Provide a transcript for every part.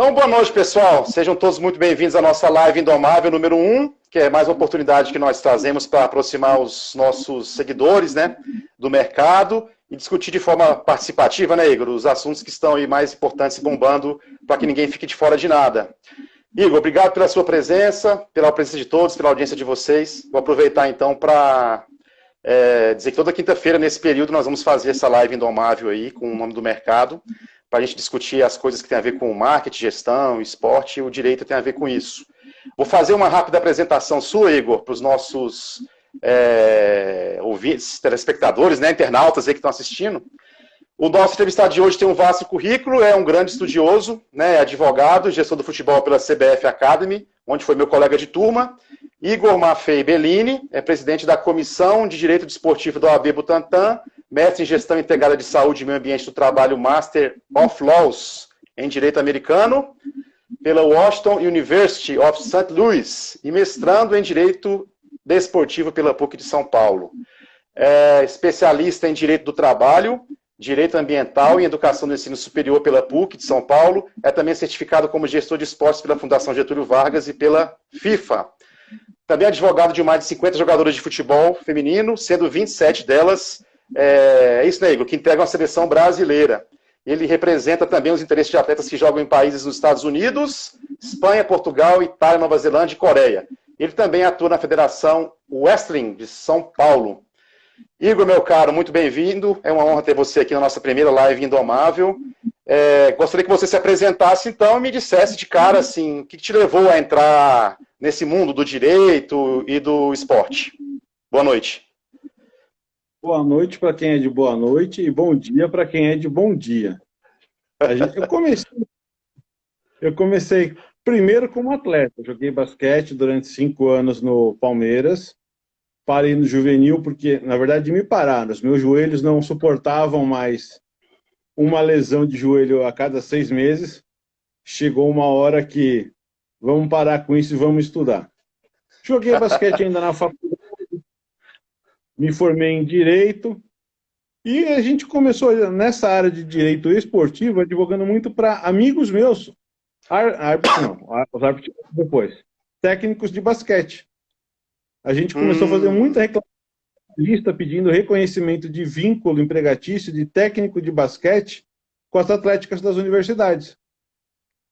Então, boa noite, pessoal. Sejam todos muito bem-vindos à nossa live Indomável número 1, que é mais uma oportunidade que nós trazemos para aproximar os nossos seguidores, né, do mercado e discutir de forma participativa, né, Igor, os assuntos que estão aí mais importantes e bombando para que ninguém fique de fora de nada. Igor, obrigado pela sua presença, pela presença de todos, pela audiência de vocês. Vou aproveitar, então, para dizer que toda quinta-feira, nesse período, nós vamos fazer essa live Indomável aí, com o nome do mercado, para a gente discutir as coisas que tem a ver com marketing, gestão, esporte, e o direito tem a ver com isso. Vou fazer uma rápida apresentação sua, Igor, para os nossos ouvintes, telespectadores, né, internautas aí que estão assistindo. O nosso entrevistado de hoje tem um vasto currículo, é um grande estudioso, né, advogado, gestor do futebol pela CBF Academy, onde foi meu colega de turma. Igor Maffei Bellini é presidente da Comissão de Direito Desportivo da OAB Butantã, mestre em Gestão Integrada de Saúde e Meio Ambiente do Trabalho, Master of Laws em Direito Americano, pela Washington University of St. Louis, e mestrando em Direito Desportivo pela PUC de São Paulo. É especialista em Direito do Trabalho, Direito Ambiental e Educação do Ensino Superior pela PUC de São Paulo. É também certificado como gestor de esportes pela Fundação Getúlio Vargas e pela FIFA. Também é advogado de mais de 50 jogadoras de futebol feminino, sendo 27 delas, isso, né, Igor, que integram a seleção brasileira. Ele representa também os interesses de atletas que jogam em países nos Estados Unidos, Espanha, Portugal, Itália, Nova Zelândia e Coreia. Ele também atua na Federação Wrestling de São Paulo. Igor, meu caro, muito bem-vindo. É uma honra ter você aqui na nossa primeira live Indomável. Gostaria que você se apresentasse, então, e me dissesse de cara, assim, o que te levou a entrar nesse mundo do direito e do esporte. Boa noite. Boa noite para quem é de boa noite e bom dia para quem é de bom dia. Eu comecei primeiro como atleta. Joguei basquete durante 5 anos no Palmeiras. Parei no juvenil porque, na verdade, me pararam. Os meus joelhos não suportavam mais uma lesão de joelho a cada 6 meses. Chegou uma hora que vamos parar com isso e vamos estudar. Joguei basquete ainda na faculdade. Me formei em Direito e a gente começou nessa área de Direito esportivo advogando muito para amigos meus, os árbitros depois, técnicos de basquete. A gente começou a fazer muita reclamação, pedindo reconhecimento de vínculo empregatício de técnico de basquete com as atléticas das universidades.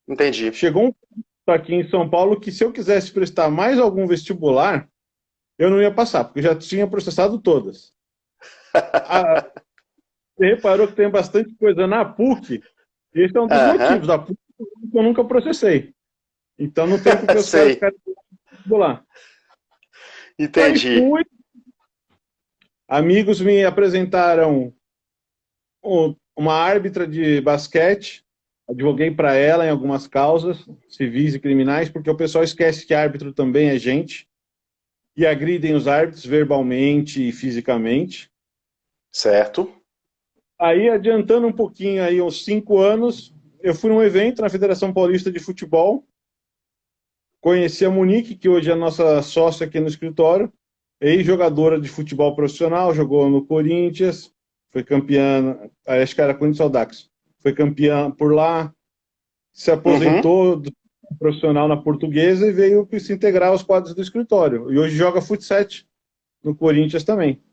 Entendi. Chegou um ponto aqui em São Paulo que se eu quisesse prestar mais algum vestibular, eu não ia passar, porque eu já tinha processado todas. Você reparou que tem bastante coisa na PUC, e esse é um dos motivos. A PUC eu nunca processei. Então não tem porque os caras ficarem lá. Entendi. Amigos me apresentaram uma árbitra de basquete, advoguei para ela em algumas causas, civis e criminais, porque o pessoal esquece que árbitro também é gente, e agridem os árbitros verbalmente e fisicamente. Certo. Aí, adiantando um pouquinho, aí, uns 5 anos, eu fui num evento na Federação Paulista de Futebol, conheci a Monique, que hoje é a nossa sócia aqui no escritório, ex-jogadora de futebol profissional, jogou no Corinthians, foi campeã, acho que era Corinthians Audax, foi campeã por lá, se aposentou do profissional na Portuguesa e veio se integrar aos quadros do escritório. E hoje joga futsal no Corinthians também.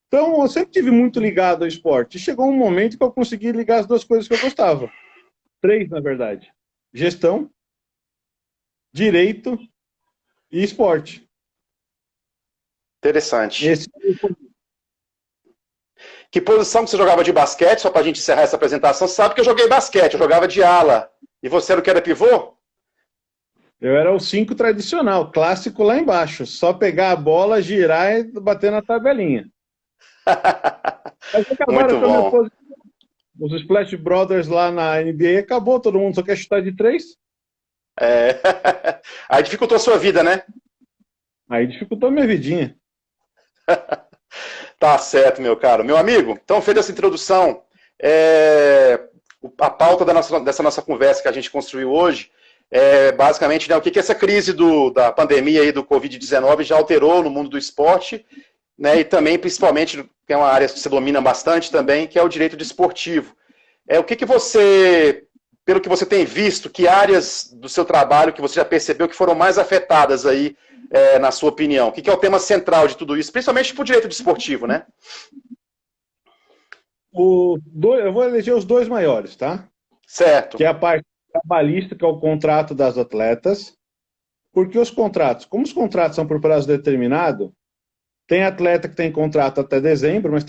Então, eu sempre tive muito ligado ao esporte. E chegou um momento que eu consegui ligar as 2 coisas que eu gostava. 3, na verdade. Gestão, direito e esporte. Interessante. Que posição que você jogava de basquete? Só para a gente encerrar essa apresentação. Você sabe que eu joguei basquete, eu jogava de ala. E você era o que era pivô? Eu era o 5 tradicional, clássico lá embaixo. Só pegar a bola, girar e bater na tabelinha. Mas acabaram com a minha posição. Os Splash Brothers lá na NBA acabou, todo mundo só quer chutar de 3. Aí dificultou a sua vida, né? Aí dificultou a minha vidinha. Tá certo, meu caro. Meu amigo, então, feita essa introdução, a pauta dessa nossa conversa que a gente construiu hoje é basicamente, né, o que essa crise da pandemia aí do Covid-19 já alterou no mundo do esporte, né, e também, principalmente, que é uma área que você domina bastante também, que é o direito desportivo. O que você pelo que você tem visto, que áreas do seu trabalho que você já percebeu que foram mais afetadas aí, na sua opinião? O que é o tema central de tudo isso, principalmente para o direito desportivo, né? Eu vou eleger os dois maiores, tá? Certo. Que é a parte trabalhista, que é o contrato das atletas. Porque os contratos, como os contratos são por prazo determinado, tem atleta que tem contrato até dezembro, mas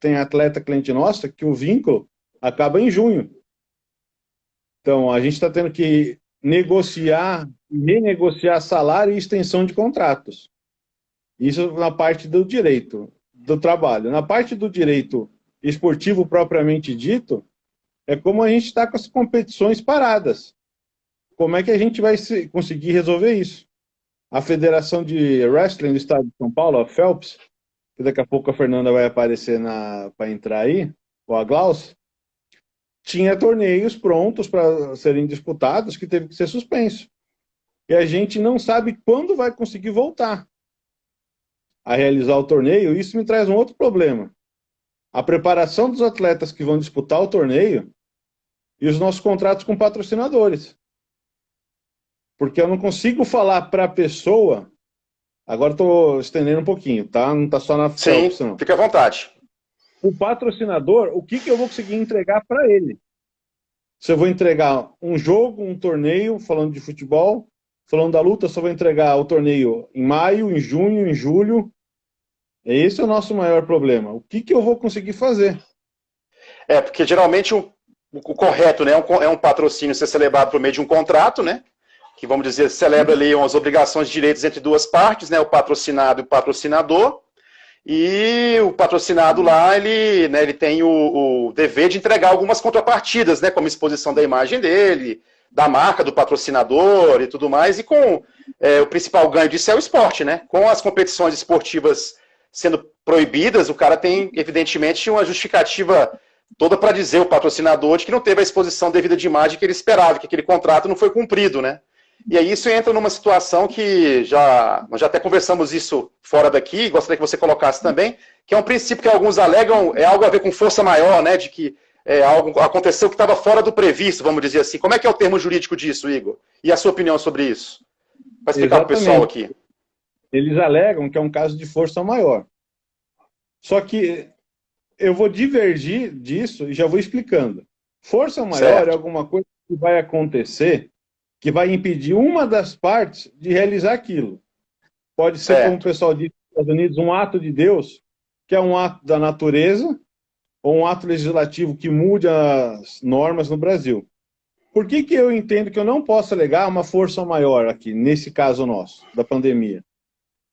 tem atleta cliente nossa que o vínculo acaba em junho. Então, a gente está tendo que negociar, renegociar salário e extensão de contratos. Isso na parte do direito do trabalho. Na parte do direito esportivo propriamente dito, é como a gente está com as competições paradas. Como é que a gente vai conseguir resolver isso? A Federação de Wrestling do Estado de São Paulo, a Phelps, que daqui a pouco a Fernanda vai aparecer para entrar aí, ou a Glaucia, tinha torneios prontos para serem disputados que teve que ser suspenso. E a gente não sabe quando vai conseguir voltar a realizar o torneio. Isso me traz um outro problema. A preparação dos atletas que vão disputar o torneio e os nossos contratos com patrocinadores. Porque eu não consigo falar para a pessoa... Agora estou estendendo um pouquinho, tá? Não está só na Phelps, não. Fique à vontade. O patrocinador, o que eu vou conseguir entregar para ele? Se eu vou entregar um jogo, um torneio, falando de futebol, falando da luta, só vou entregar o torneio em maio, em junho, em julho. Esse é o nosso maior problema. O que eu vou conseguir fazer? Porque geralmente o correto, né, é um patrocínio ser celebrado por meio de um contrato, né? Que, vamos dizer, celebra ali as obrigações de direitos entre duas partes, né, o patrocinado e o patrocinador, e o patrocinado lá, ele tem o dever de entregar algumas contrapartidas, né, como exposição da imagem dele, da marca do patrocinador e tudo mais, e com o principal ganho disso é o esporte, né, com as competições esportivas sendo proibidas, o cara tem, evidentemente, uma justificativa toda para dizer, o patrocinador, de que não teve a exposição devida de imagem que ele esperava, que aquele contrato não foi cumprido, né. E aí isso entra numa situação que nós já até conversamos isso fora daqui, gostaria que você colocasse também, que é um princípio que alguns alegam, é algo a ver com força maior, né, de que algo aconteceu que estava fora do previsto, vamos dizer assim. Como é que é o termo jurídico disso, Igor? E a sua opinião sobre isso? Para explicar para o pessoal aqui. Eles alegam que é um caso de força maior. Só que eu vou divergir disso e já vou explicando. Força maior é alguma coisa que vai acontecer que vai impedir uma das partes de realizar aquilo. Pode ser, como o pessoal diz nos Estados Unidos, um ato de Deus, que é um ato da natureza, ou um ato legislativo que mude as normas no Brasil. Por que eu entendo que eu não posso alegar uma força maior aqui, nesse caso nosso, da pandemia?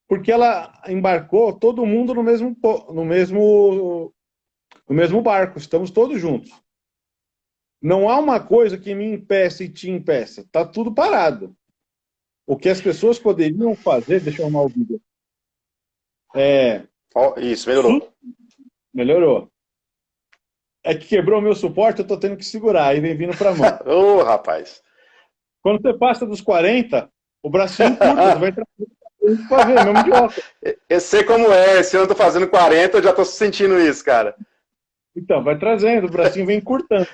Porque ela embarcou todo mundo no mesmo barco, estamos todos juntos. Não há uma coisa que me impeça e te impeça. Está tudo parado. O que as pessoas poderiam fazer... Deixa eu arrumar o vídeo. Isso, melhorou. Melhorou. É que quebrou o meu suporte, eu estou tendo que segurar. Aí vem vindo para a mão. Ô, rapaz. Quando você passa dos 40, o bracinho curta, você vai para ver, mesmo de óculos. Eu sei como é. Se eu não estou fazendo 40, eu já estou sentindo isso, cara. Então, vai trazendo, o bracinho vem curtando.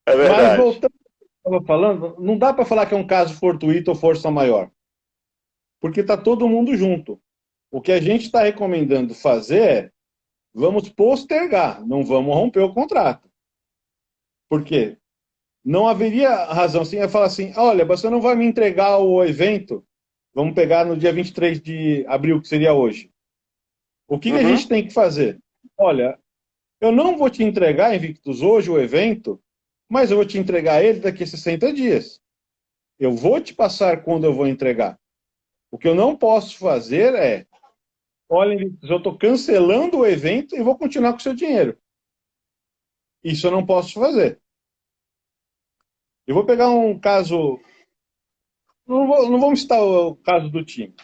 É verdade. Mas voltando ao que eu estava falando, não dá para falar que é um caso fortuito ou força maior. Porque está todo mundo junto. O que a gente está recomendando fazer é, vamos postergar, não vamos romper o contrato. Por quê? Não haveria razão. Assim, eu falar assim, olha, você não vai me entregar o evento, vamos pegar no dia 23 de abril, que seria hoje. O que a gente tem que fazer? Olha, eu não vou te entregar, Invictus, hoje o evento, mas eu vou te entregar ele daqui a 60 dias. Eu vou te passar quando eu vou entregar. O que eu não posso fazer é, olha, eu estou cancelando o evento e vou continuar com o seu dinheiro. Isso eu não posso fazer. Eu vou pegar um caso... Não vamos citar o caso do time.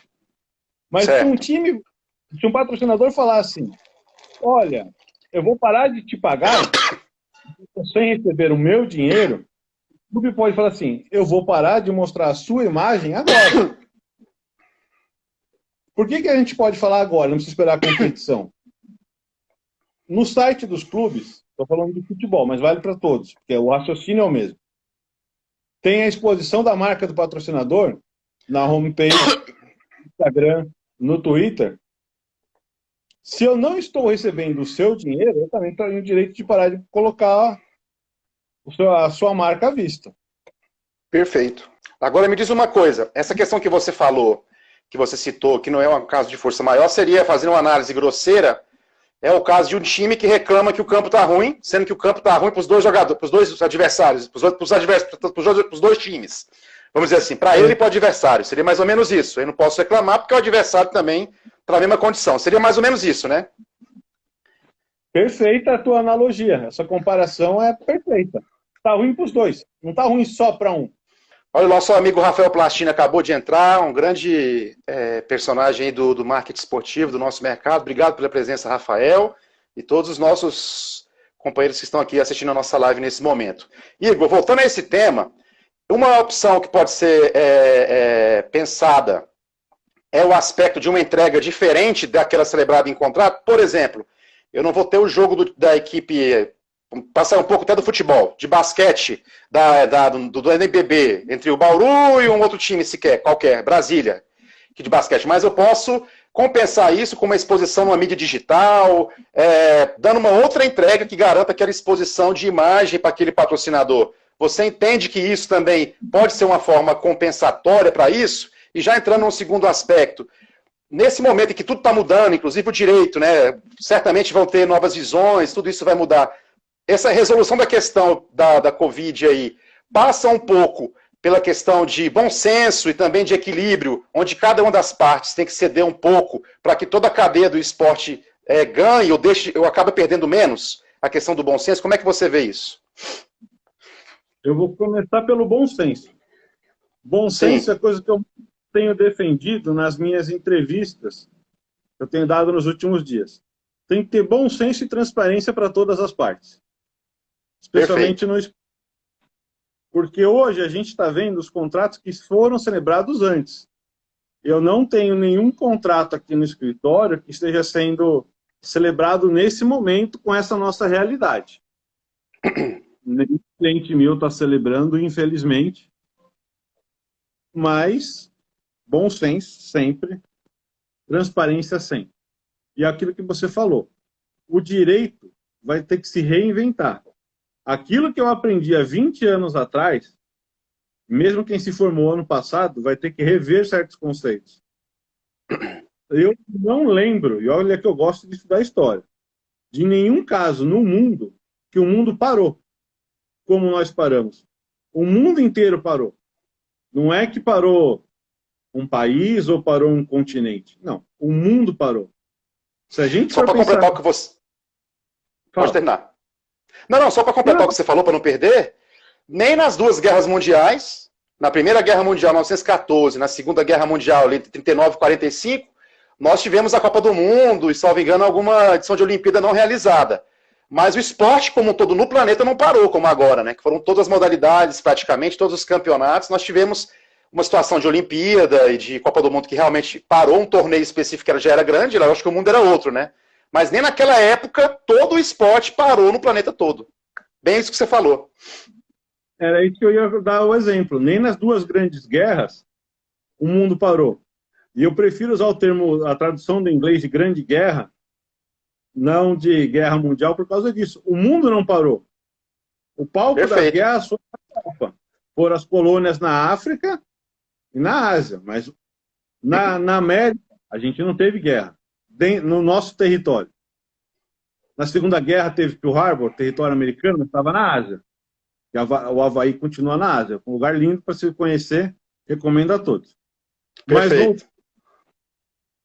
Mas se um patrocinador falar assim, olha, eu vou parar de te pagar sem receber o meu dinheiro, o clube pode falar assim, eu vou parar de mostrar a sua imagem agora. Por que a gente pode falar agora, não precisa esperar a competição? No site dos clubes, estou falando de futebol, mas vale para todos, porque o raciocínio é o mesmo. tem a exposição da marca do patrocinador na homepage, no Instagram, no Twitter. Se eu não estou recebendo o seu dinheiro, eu também tenho o direito de parar de colocar a sua marca à vista. Perfeito. Agora me diz uma coisa, essa questão que você falou, que você citou, que não é um caso de força maior, seria, fazer uma análise grosseira, é o caso de um time que reclama que o campo está ruim, sendo que o campo está ruim para os dois jogadores, para os dois adversários, para os dois times. Vamos dizer assim, para ele e para o adversário. Seria mais ou menos isso. Eu não posso reclamar porque o adversário também está na mesma condição. Seria mais ou menos isso, né? Perfeita a tua analogia. Essa comparação é perfeita. Está ruim para os dois. Não está ruim só para um. Olha, o nosso amigo Rafael Plastina acabou de entrar, um grande personagem aí do marketing esportivo, do nosso mercado. Obrigado pela presença, Rafael, e todos os nossos companheiros que estão aqui assistindo a nossa live nesse momento. Igor, voltando a esse tema, uma opção que pode ser pensada é o aspecto de uma entrega diferente daquela celebrada em contrato. Por exemplo, eu não vou ter o jogo da equipe... Passar um pouco até do futebol, de basquete, do NBB, entre o Bauru e um outro time sequer, qualquer, Brasília, de basquete. Mas eu posso compensar isso com uma exposição numa mídia digital, dando uma outra entrega que garanta aquela exposição de imagem para aquele patrocinador. Você entende que isso também pode ser uma forma compensatória para isso? E já entrando num segundo aspecto, nesse momento em que tudo está mudando, inclusive o direito, né? Certamente vão ter novas visões, tudo isso vai mudar. Essa resolução da questão da Covid aí passa um pouco pela questão de bom senso e também de equilíbrio, onde cada uma das partes tem que ceder um pouco para que toda a cadeia do esporte ganhe ou acabe perdendo menos? A questão do bom senso, como é que você vê isso? Eu vou começar pelo bom senso. Bom senso é coisa que eu tenho defendido nas minhas entrevistas que eu tenho dado nos últimos dias. Tem que ter bom senso e transparência para todas as partes. Especialmente no esporte. Porque hoje a gente está vendo os contratos que foram celebrados antes. Eu não tenho nenhum contrato aqui no escritório que esteja sendo celebrado nesse momento com essa nossa realidade. Nenhum cliente meu está celebrando, infelizmente. Mas bom senso sempre, transparência sempre. E aquilo que você falou, o direito vai ter que se reinventar. Aquilo que eu aprendi há 20 anos atrás, mesmo quem se formou ano passado, vai ter que rever certos conceitos. Eu não lembro, e olha que eu gosto de estudar história, de nenhum caso no mundo que o mundo parou, como nós paramos. O mundo inteiro parou. Não é que parou um país ou parou um continente. Não, o mundo parou. Se a gente só para completar o que você... Fala. Pode terminar. Não, só para completar o que você falou, para não perder, nem nas duas guerras mundiais, na Primeira Guerra Mundial, 1914, na Segunda Guerra Mundial, entre 39 e 45, nós tivemos a Copa do Mundo e, salvo engano, alguma edição de Olimpíada não realizada. Mas o esporte como um todo no planeta não parou, como agora, né? Que foram todas as modalidades, praticamente, todos os campeonatos. Nós tivemos uma situação de Olimpíada e de Copa do Mundo que realmente parou um torneio específico que já era grande, eu acho que o mundo era outro, né? Mas nem naquela época todo o esporte parou no planeta todo. Bem isso que você falou. Era isso que eu ia dar o exemplo. Nem nas duas grandes guerras o mundo parou. E eu prefiro usar o termo, a tradução do inglês de grande guerra, não de guerra mundial, por causa disso. O mundo não parou. O palco das guerras foi a Europa. Foram as colônias na África e na Ásia. Mas na América a gente não teve guerra. No nosso território. Na Segunda Guerra teve Pearl Harbor, território americano, mas estava na Ásia. E o Havaí continua na Ásia. Um lugar lindo para se conhecer, recomendo a todos. Perfeito. Mas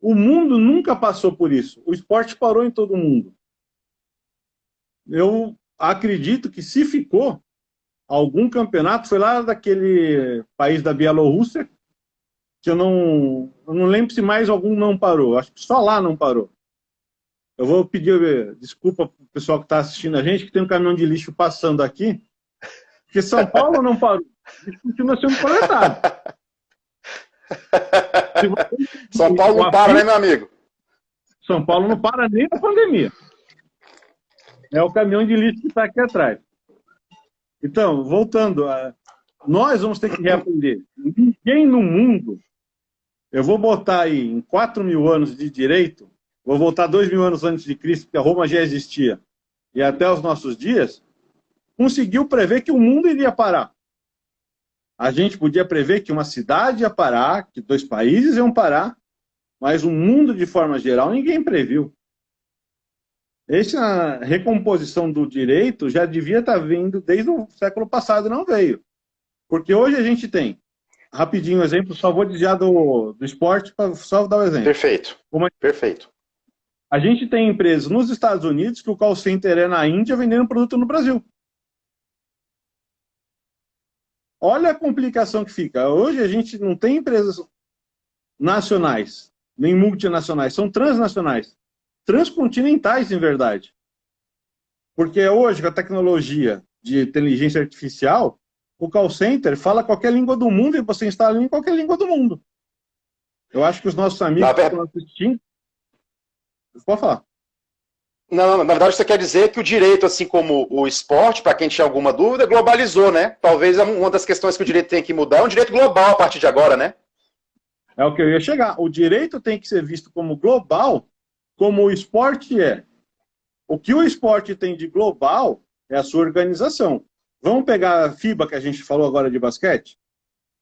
o mundo nunca passou por isso. O esporte parou em todo o mundo. Eu acredito que se ficou algum campeonato, foi lá daquele país da Bielorrússia, que eu não lembro se mais algum não parou. Acho que só lá não parou. Eu vou pedir desculpa para o pessoal que está assistindo a gente, que tem um caminhão de lixo passando aqui, porque São Paulo não parou. Isso continua sendo coletado. São Paulo não para, né, meu amigo? São Paulo não para nem na pandemia. É o caminhão de lixo que está aqui atrás. Então, voltando, nós vamos ter que reaprender. Ninguém no mundo, eu vou botar aí em 4.000 anos de direito, vou voltar 2.000 anos antes de Cristo, porque a Roma já existia, e até os nossos dias, conseguiu prever que o mundo iria parar. A gente podia prever que uma cidade ia parar, que 2 países iam parar, mas o mundo, de forma geral, ninguém previu. Essa recomposição do direito já devia estar vindo desde o século passado, e não veio. Porque hoje a gente tem, rapidinho um exemplo, só vou desviar do esporte para só dar o exemplo. Perfeito. Perfeito. A gente tem empresas nos Estados Unidos que o call center é na Índia vendendo produto no Brasil. Olha a complicação que fica. Hoje a gente não tem empresas nacionais, nem multinacionais, são transnacionais. Transcontinentais, em verdade. Porque hoje, com a tecnologia de inteligência artificial, o call center fala qualquer língua do mundo e você instala em qualquer língua do mundo. Eu acho que os nossos amigos que estão assistindo... Pode falar. Não, na verdade você quer dizer que o direito, assim como o esporte, para quem tinha alguma dúvida, globalizou, né? Talvez uma das questões que o direito tem que mudar é um direito global a partir de agora, né? É o que eu ia chegar. O direito tem que ser visto como global, como o esporte é. O que o esporte tem de global é a sua organização. Vamos pegar a FIBA, que a gente falou agora de basquete?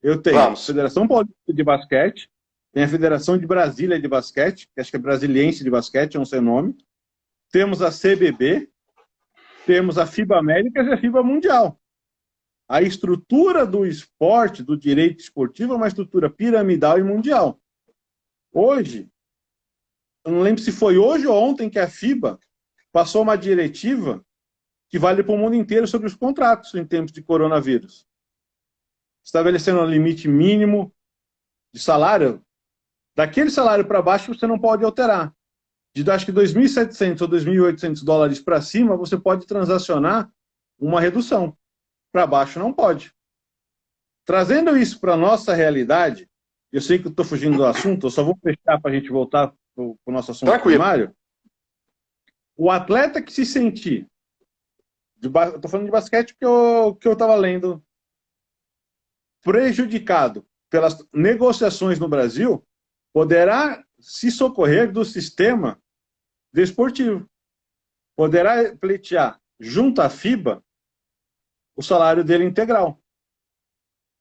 Eu tenho a Federação Paulista de Basquete, tem a Federação de Brasília de Basquete, que acho que é Brasiliense de Basquete, não sei o nome. Temos a CBB, temos a FIBA Américas e a FIBA Mundial. A estrutura do esporte, do direito esportivo, é uma estrutura piramidal e mundial. Hoje, eu não lembro se foi hoje ou ontem que a FIBA passou uma diretiva que vale para o mundo inteiro sobre os contratos em tempos de coronavírus. Estabelecendo um limite mínimo de salário. Daquele salário para baixo você não pode alterar. De acho que 2.700 ou 2.800 dólares para cima, você pode transacionar uma redução. Para baixo não pode. Trazendo isso para a nossa realidade, eu sei que eu estou fugindo do assunto, eu só vou fechar para a gente voltar para o nosso assunto primário. O atleta que se sentir, estou falando de basquete porque eu estava lendo, prejudicado pelas negociações no Brasil, poderá se socorrer do sistema desportivo. Poderá pleitear junto à FIBA o salário dele integral.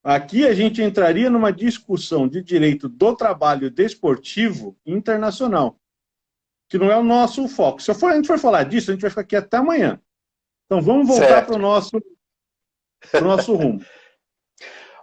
Aqui a gente entraria numa discussão de direito do trabalho desportivo internacional, que não é o nosso foco. Se a gente for falar disso, a gente vai ficar aqui até amanhã. Então vamos voltar para o nosso rumo.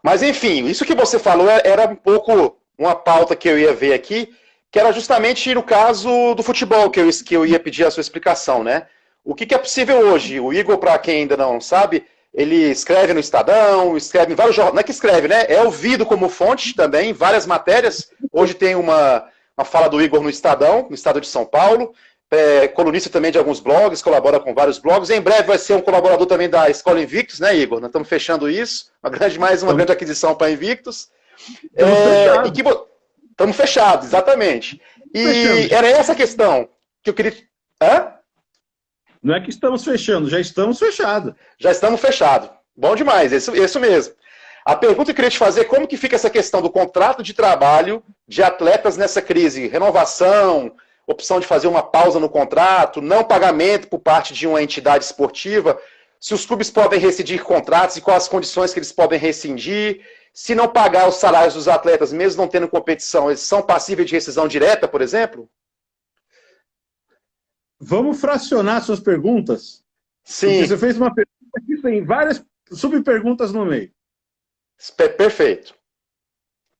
Mas enfim, isso que você falou era um pouco uma pauta que eu ia ver aqui, que era justamente no caso do futebol, que eu ia pedir a sua explicação, né? O que é possível hoje? O Igor, para quem ainda não sabe, ele escreve no Estadão, escreve em vários jornais, não é que escreve, né? É ouvido como fonte também, em várias matérias. Hoje tem uma fala do Igor no Estadão, no estado de São Paulo, colunista também de alguns blogs, colabora com vários blogs. Em breve vai ser um colaborador também da Escola Invictus, né, Igor? Nós estamos fechando isso, mais uma grande aquisição para a Invictus. Estamos fechados, exatamente. E era essa a questão que eu queria... Hã? Não é que estamos fechando, já estamos fechados. Já estamos fechados. Bom demais, isso mesmo. A pergunta que eu queria te fazer é como que fica essa questão do contrato de trabalho de atletas nessa crise? Renovação, opção de fazer uma pausa no contrato, não pagamento por parte de uma entidade esportiva, se os clubes podem rescindir contratos e quais as condições que eles podem rescindir, se não pagar os salários dos atletas, mesmo não tendo competição, eles são passíveis de rescisão direta, por exemplo? Vamos fracionar suas perguntas? Sim. Porque você fez uma pergunta que tem várias subperguntas no meio. Perfeito.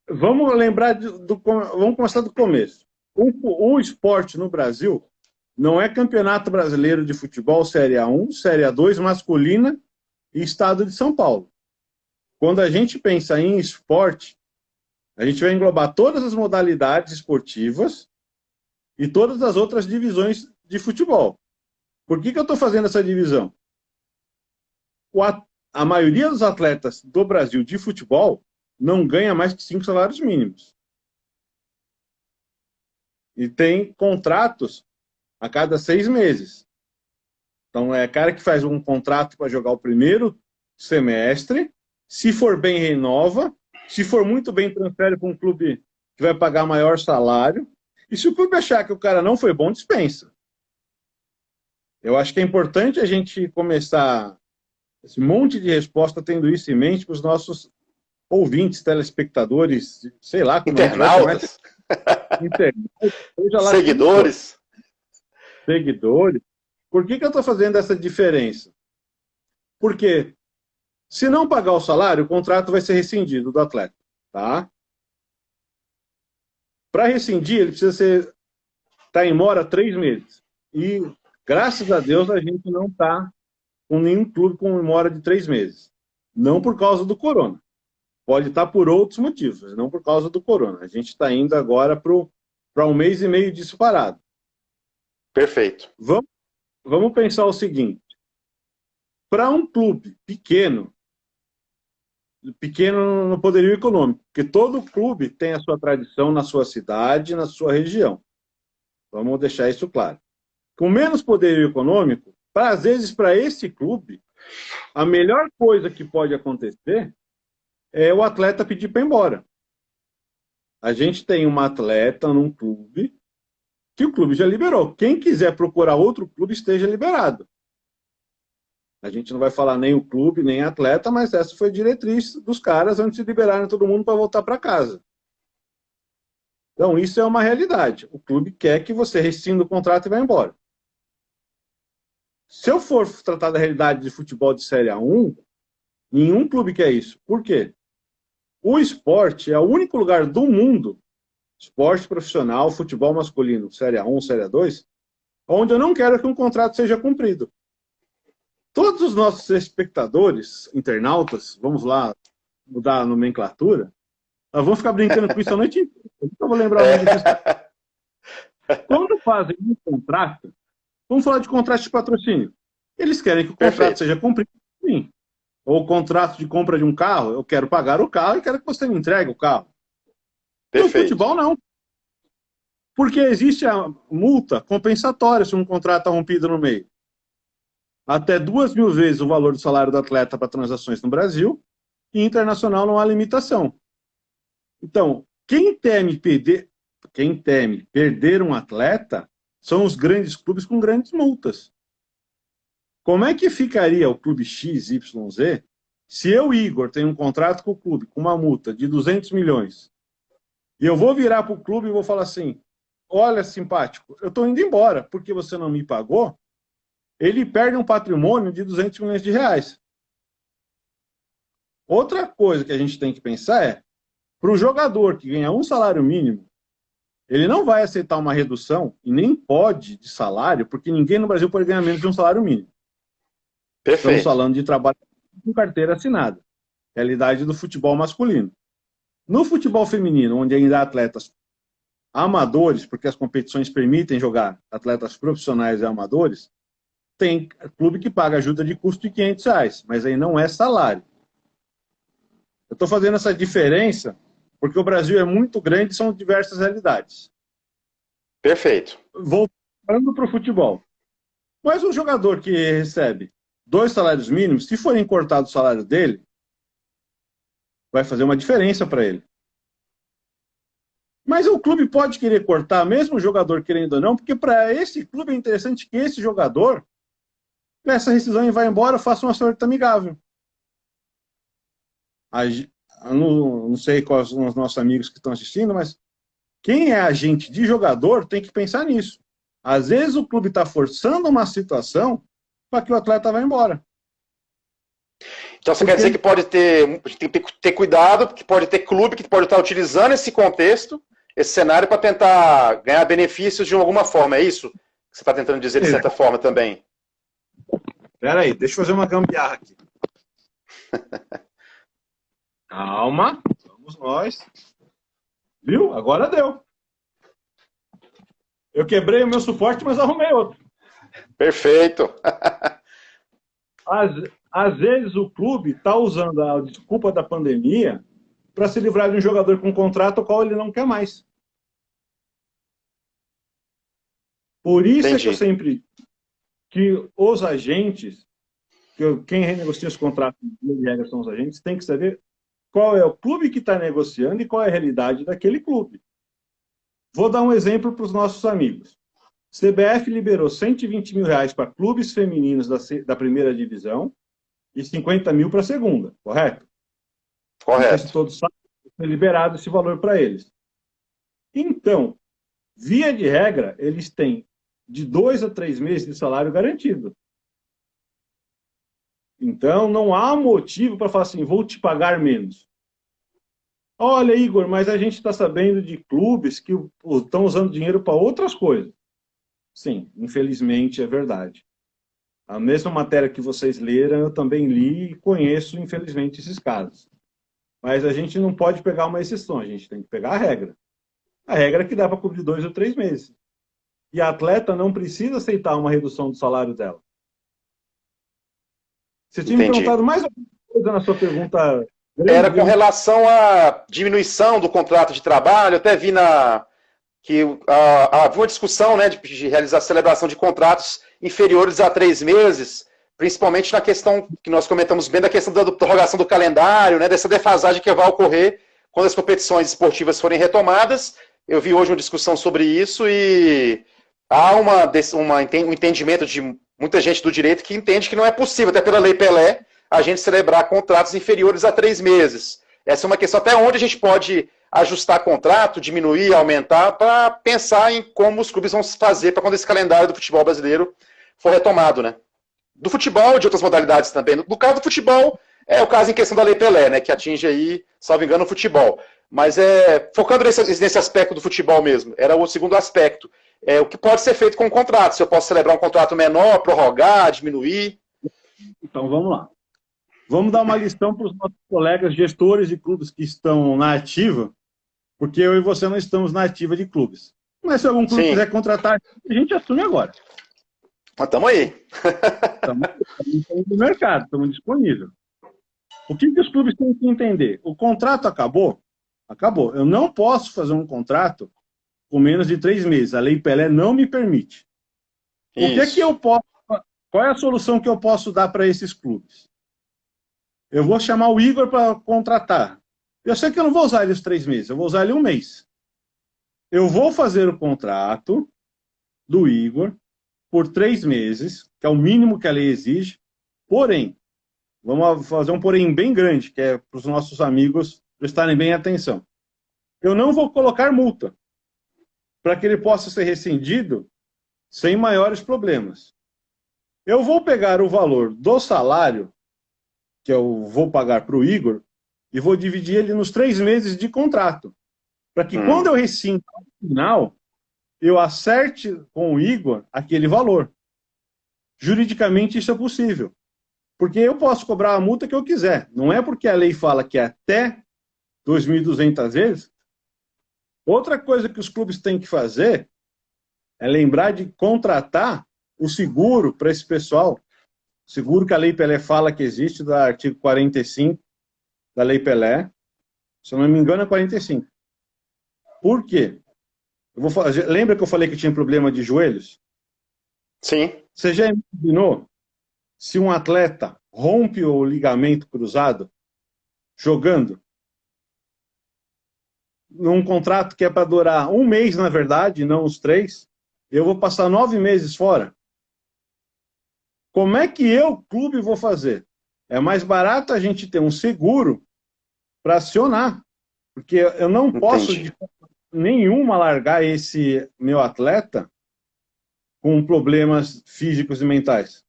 Vamos lembrar, vamos começar do começo. O esporte no Brasil não é Campeonato Brasileiro de Futebol Série A1, Série A2, masculina e Estado de São Paulo. Quando a gente pensa em esporte, a gente vai englobar todas as modalidades esportivas e todas as outras divisões de futebol. Por que eu estou fazendo essa divisão? A maioria dos atletas do Brasil de futebol não ganha mais que 5 salários mínimos. E tem contratos a cada 6 meses. Então, é cara que faz um contrato para jogar o primeiro semestre Se for bem, renova. Se for muito bem, transfere para um clube que vai pagar maior salário. E se o clube achar que o cara não foi bom, dispensa. Eu acho que é importante a gente começar esse monte de resposta tendo isso em mente para os nossos ouvintes, telespectadores, sei lá como a gente vai chamar. Internautas, Seja lá seguidores. seguidores. Por que eu estou fazendo essa diferença? Porque se não pagar o salário, o contrato vai ser rescindido do atleta, tá? Para rescindir, ele precisa estar em mora 3 meses. E, graças a Deus, a gente não está com nenhum clube com mora de 3 meses. Não por causa do corona. Pode estar por outros motivos, não por causa do corona. A gente está indo agora para 1 mês e meio disso parado. Perfeito. Vamos pensar o seguinte. Para um clube pequeno no poderio econômico, porque todo clube tem a sua tradição na sua cidade, na sua região. Vamos deixar isso claro. Com menos poderio econômico, às vezes para esse clube, a melhor coisa que pode acontecer é o atleta pedir para ir embora. A gente tem uma atleta num clube que o clube já liberou. Quem quiser procurar outro clube, esteja liberado. A gente não vai falar nem o clube, nem a atleta, mas essa foi a diretriz dos caras antes de liberarem todo mundo para voltar para casa. Então, isso é uma realidade. O clube quer que você rescinda o contrato e vá embora. Se eu for tratar da realidade de futebol de Série A1, nenhum clube quer isso. Por quê? O esporte é o único lugar do mundo, esporte profissional, futebol masculino, Série A1, Série A2, onde eu não quero que um contrato seja cumprido. Todos os nossos espectadores, internautas, vamos lá mudar a nomenclatura, nós vamos ficar brincando com isso a noite inteira. Eu nunca vou lembrar o nome disso. Quando fazem um contrato, vamos falar de contrato de patrocínio. Eles querem que o contrato seja cumprido, sim. Ou o contrato de compra de um carro, eu quero pagar o carro e quero que você me entregue o carro. No futebol, não. Porque existe a multa compensatória se um contrato é rompido no meio. Até 2.000 vezes o valor do salário do atleta para transações no Brasil, e internacional não há limitação. Então, quem teme perder um atleta são os grandes clubes com grandes multas. Como é que ficaria o clube XYZ se eu, Igor, tenho um contrato com o clube com uma multa de 200 milhões e eu vou virar para o clube e vou falar assim, olha, simpático, eu estou indo embora porque você não me pagou, ele perde um patrimônio de 200 milhões de reais. Outra coisa que a gente tem que pensar é, para o jogador que ganha um salário mínimo, ele não vai aceitar uma redução, e nem pode, de salário, porque ninguém no Brasil pode ganhar menos de um salário mínimo. Perfeito. Estamos falando de trabalho com carteira assinada. Realidade do futebol masculino. No futebol feminino, onde ainda há atletas amadores, porque as competições permitem jogar atletas profissionais e amadores, tem clube que paga ajuda de custo de R$500, mas aí não é salário. Eu estou fazendo essa diferença porque o Brasil é muito grande e são diversas realidades. Perfeito. Voltando para o futebol. Mas um jogador que recebe 2 salários mínimos, se forem cortado o salário dele, vai fazer uma diferença para ele. Mas o clube pode querer cortar, mesmo o jogador querendo ou não, porque para esse clube é interessante que esse jogador peça rescisão e vá embora, faça uma sorte amigável. Não sei quais são os nossos amigos que estão assistindo, mas quem é agente de jogador tem que pensar nisso. Às vezes o clube está forçando uma situação para que o atleta vá embora. Então você quer dizer que tem que ter cuidado, que pode ter clube que pode estar utilizando esse contexto, esse cenário, para tentar ganhar benefícios de alguma forma, é isso que você está tentando dizer de certa forma também? Espera aí, deixa eu fazer uma gambiarra aqui. Calma, vamos nós. Viu? Agora deu. Eu quebrei o meu suporte, mas arrumei outro. Perfeito. Às vezes o clube está usando a desculpa da pandemia para se livrar de um jogador com contrato ao qual ele não quer mais. Por isso é que eu sempre que os agentes quem renegocia os contratos de regra são os agentes, tem que saber qual é o clube que está negociando e qual é a realidade daquele clube. Vou dar um exemplo para os nossos amigos. CBF liberou R$ 120 mil para clubes femininos da primeira divisão e 50 mil para a segunda, correto? Correto. Não sei se todos sabem, foi liberado esse valor para eles. Então, via de regra, eles têm de 2 a 3 meses de salário garantido. Então, não há motivo para falar assim, vou te pagar menos. Olha, Igor, mas a gente está sabendo de clubes que estão usando dinheiro para outras coisas. Sim, infelizmente é verdade. A mesma matéria que vocês leram, eu também li e conheço, infelizmente, esses casos. Mas a gente não pode pegar uma exceção, a gente tem que pegar a regra. A regra é que dá para cobrir 2 ou 3 meses. E a atleta não precisa aceitar uma redução do salário dela. Você tinha me perguntado mais alguma coisa na sua pergunta? Era com relação à diminuição do contrato de trabalho. Até vi que havia uma discussão, né, de realizar a celebração de contratos inferiores a 3 meses, principalmente na questão que nós comentamos bem, da questão da prorrogação do calendário, né, dessa defasagem que vai ocorrer quando as competições esportivas forem retomadas. Eu vi hoje uma discussão sobre isso e há um entendimento de muita gente do direito que entende que não é possível, até pela Lei Pelé, a gente celebrar contratos inferiores a 3 meses. Essa é uma questão até onde a gente pode ajustar contrato, diminuir, aumentar, para pensar em como os clubes vão fazer para quando esse calendário do futebol brasileiro for retomado, né? Do futebol e de outras modalidades também. No caso do futebol, é o caso em questão da Lei Pelé, né, que atinge aí, salvo engano, o futebol. Mas focando nesse aspecto do futebol mesmo, era o segundo aspecto. O que pode ser feito com o contrato? Se eu posso celebrar um contrato menor, prorrogar, diminuir? Então, vamos lá. Vamos dar uma lição para os nossos colegas gestores de clubes que estão na ativa, porque eu e você não estamos na ativa de clubes. Mas se algum clube quiser contratar, a gente assume agora. Mas estamos aí. Estamos no mercado, estamos disponíveis. O que os clubes têm que entender? O contrato acabou? Acabou. Eu não posso fazer um contrato com menos de 3 meses. A Lei Pelé não me permite. O que eu posso... Qual é a solução que eu posso dar para esses clubes? Eu vou chamar o Igor para contratar. Eu sei que eu não vou usar ele os 3 meses, eu vou usar ele 1 mês. Eu vou fazer o contrato do Igor por 3 meses, que é o mínimo que a lei exige. Porém, vamos fazer um porém bem grande, que é para os nossos amigos prestarem bem atenção. Eu não vou colocar multa, para que ele possa ser rescindido sem maiores problemas. Eu vou pegar o valor do salário que eu vou pagar para o Igor e vou dividir ele nos 3 meses de contrato, para que quando eu rescindo no final, eu acerte com o Igor aquele valor. Juridicamente isso é possível, porque eu posso cobrar a multa que eu quiser. Não é porque a lei fala que é até 2.200 vezes. Outra coisa que os clubes têm que fazer é lembrar de contratar o seguro para esse pessoal. Seguro que a Lei Pelé fala que existe, do artigo 45 da Lei Pelé. Se eu não me engano, é 45. Por quê? Lembra que eu falei que tinha problema de joelhos? Sim. Você já imaginou se um atleta rompe o ligamento cruzado jogando? Num contrato que é para durar 1 mês, na verdade, não os 3, eu vou passar 9 meses fora. Como é que eu, clube, vou fazer? É mais barato a gente ter um seguro para acionar, porque eu não posso, de forma nenhuma, largar esse meu atleta com problemas físicos e mentais.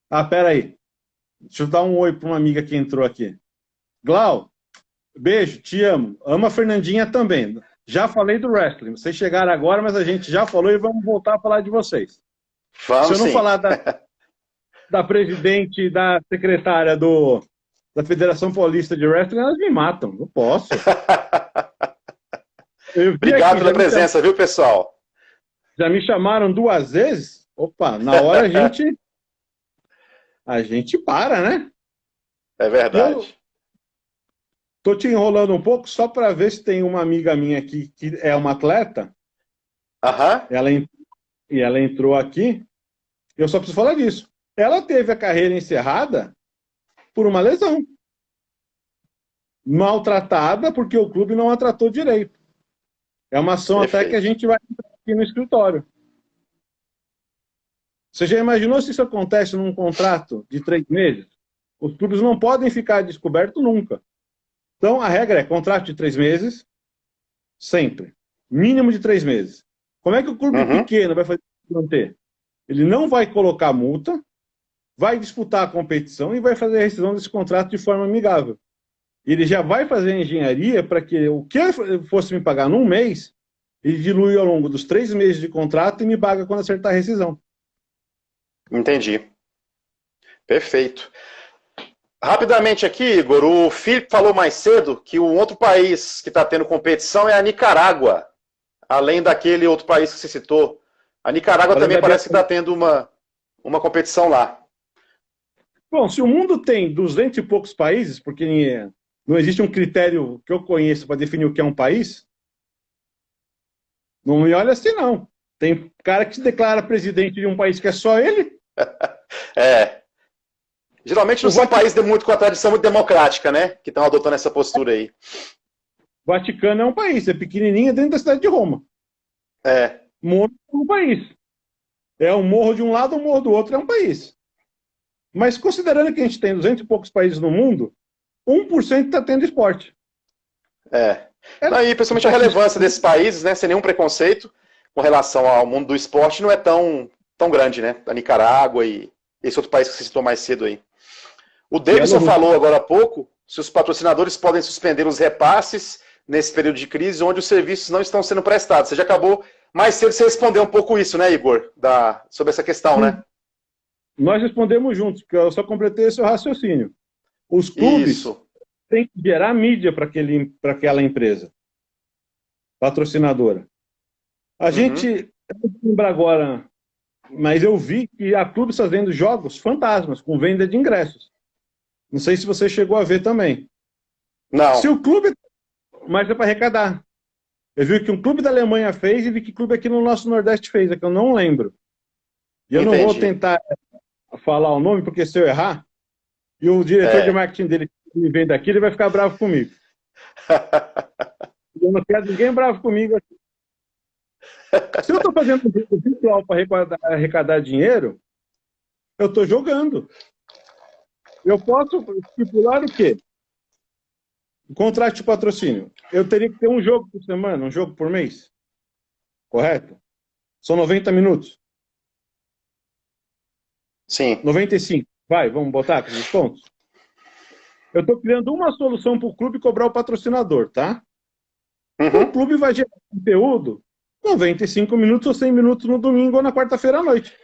Ah, peraí. Deixa eu dar um oi para uma amiga que entrou aqui. Glau, beijo, te amo. Amo a Fernandinha também. Já falei do wrestling. Vocês chegaram agora, mas a gente já falou e vamos voltar a falar de vocês. Vamos, se eu não falar da presidente e da secretária da Federação Paulista de Wrestling, elas me matam. Não posso. Obrigado pela presença, viu, pessoal? Já me chamaram 2 vezes. Opa, na hora a gente para, né? É verdade. Tô te enrolando um pouco só para ver se tem uma amiga minha aqui que é uma atleta. Aham. Ela entrou aqui. Eu só preciso falar disso. ela teve a carreira encerrada por uma lesão. Maltratada porque o clube não a tratou direito. É uma ação até que a gente vai aqui no escritório. Você já imaginou se isso acontece num contrato de 3 meses? Os clubes não podem ficar descobertos nunca. Então, a regra é contrato de 3 meses, sempre. Mínimo de 3 meses. Como é que o clube pequeno vai fazer isso manter? Ele não vai colocar multa, vai disputar a competição e vai fazer a rescisão desse contrato de forma amigável. Ele já vai fazer a engenharia para que o que eu fosse me pagar num mês, ele dilui ao longo dos 3 meses de contrato e me paga quando acertar a rescisão. Entendi. Perfeito. Rapidamente aqui, Igor, o Felipe falou mais cedo que um outro país que está tendo competição é a Nicarágua, além daquele outro país que você citou. A Nicarágua também parece que está tendo uma competição lá. Bom, se o mundo tem 200 e poucos países, porque não existe um critério que eu conheço para definir o que é um país, não me olha assim, não. Tem cara que se declara presidente de um país que é só ele. É. Geralmente não são países muito com a tradição muito democrática, né? Que estão adotando essa postura aí. O Vaticano é um país, é pequenininho dentro da cidade de Roma. É. Mônaco é um país. É um morro de um lado, um morro do outro, é um país. Mas considerando que a gente tem 200 e poucos países no mundo, 1% está tendo esporte. E principalmente a relevância desses países, né? Sem nenhum preconceito com relação ao mundo do esporte, não é tão grande, né? A Nicarágua e esse outro país que você citou mais cedo aí. O Davidson falou agora há pouco se os patrocinadores podem suspender os repasses nesse período de crise onde os serviços não estão sendo prestados. Você já acabou mais cedo de responder um pouco isso, né, Igor? Sobre essa questão, né? Nós respondemos juntos, porque eu só completei esse raciocínio. Os clubes têm que gerar mídia para aquela empresa patrocinadora. A gente, eu não vou lembrar agora, mas eu vi que há clubes fazendo jogos fantasmas, com venda de ingressos. Não sei se você chegou a ver também. Não. Se o clube... Mas é para arrecadar. Eu vi que um clube da Alemanha fez e vi que clube aqui no nosso Nordeste fez, é que eu não lembro. E eu não vou tentar falar o nome, porque se eu errar, e o diretor de marketing dele me vem daqui, ele vai ficar bravo comigo. Eu não quero ninguém bravo comigo aqui. Se eu estou fazendo um jogo virtual para arrecadar dinheiro, eu estou jogando. Eu posso estipular o quê? O contrato de patrocínio. Eu teria que ter um jogo por semana, um jogo por mês. Correto? São 90 minutos. Sim. 95. Vai, vamos botar com os pontos? Eu estou criando uma solução para o clube cobrar o patrocinador, tá? O clube vai gerar conteúdo 95 minutos ou 100 minutos no domingo ou na quarta-feira à noite.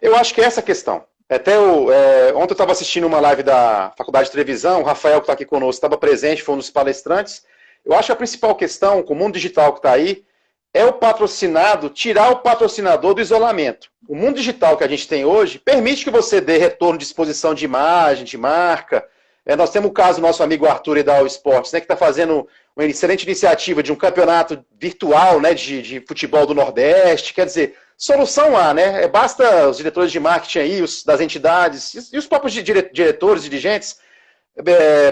Eu acho que é essa a questão. Até ontem eu estava assistindo uma live da Faculdade de Televisão, o Rafael, que está aqui conosco, estava presente, foi um dos palestrantes. Eu acho que a principal questão com o mundo digital que está aí é o patrocinado, tirar o patrocinador do isolamento. O mundo digital que a gente tem hoje permite que você dê retorno de exposição de imagem, de marca. Nós temos o caso do nosso amigo Arthur e da All Sports, né, que está fazendo uma excelente iniciativa de um campeonato virtual, né, de futebol do Nordeste. Quer dizer, solução há, né? Basta os diretores de marketing aí, das entidades, e os próprios diretores, dirigentes,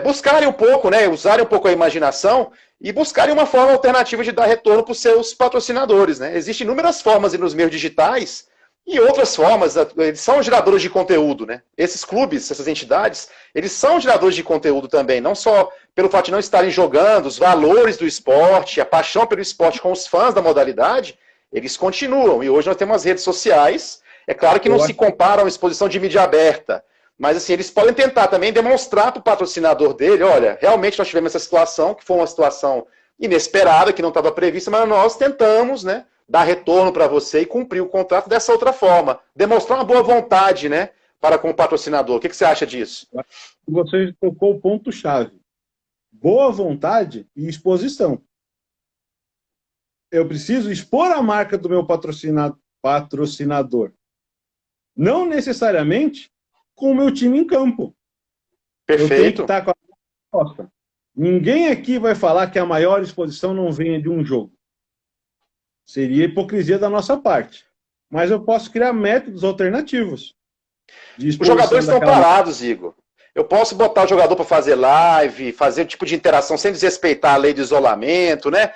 buscarem um pouco, né, usarem um pouco a imaginação e buscarem uma forma alternativa de dar retorno para os seus patrocinadores, né? Existem inúmeras formas nos meios digitais e outras formas, eles são geradores de conteúdo, né? Esses clubes, essas entidades, eles são geradores de conteúdo também, não só pelo fato de não estarem jogando, os valores do esporte, a paixão pelo esporte com os fãs da modalidade, eles continuam. E hoje nós temos as redes sociais, é claro que não se compara a uma exposição de mídia aberta, mas assim, eles podem tentar também demonstrar para o patrocinador dele, olha, realmente nós tivemos essa situação, que foi uma situação inesperada, que não estava prevista, mas nós tentamos, né, dar retorno para você e cumprir o contrato dessa outra forma. Demonstrar uma boa vontade, né, para com o patrocinador. O que você acha disso? Você tocou o ponto-chave. Boa vontade e exposição. Eu preciso expor a marca do meu patrocinador. Não necessariamente com o meu time em campo. Perfeito. Eu tenho que estar com a resposta. Ninguém aqui vai falar que a maior exposição não venha de um jogo. Seria hipocrisia da nossa parte. Mas eu posso criar métodos alternativos. de Os jogadores exposição estão daquela. parados, Igor. Eu posso botar o jogador para fazer live, fazer um tipo de interação sem desrespeitar a lei do isolamento, né?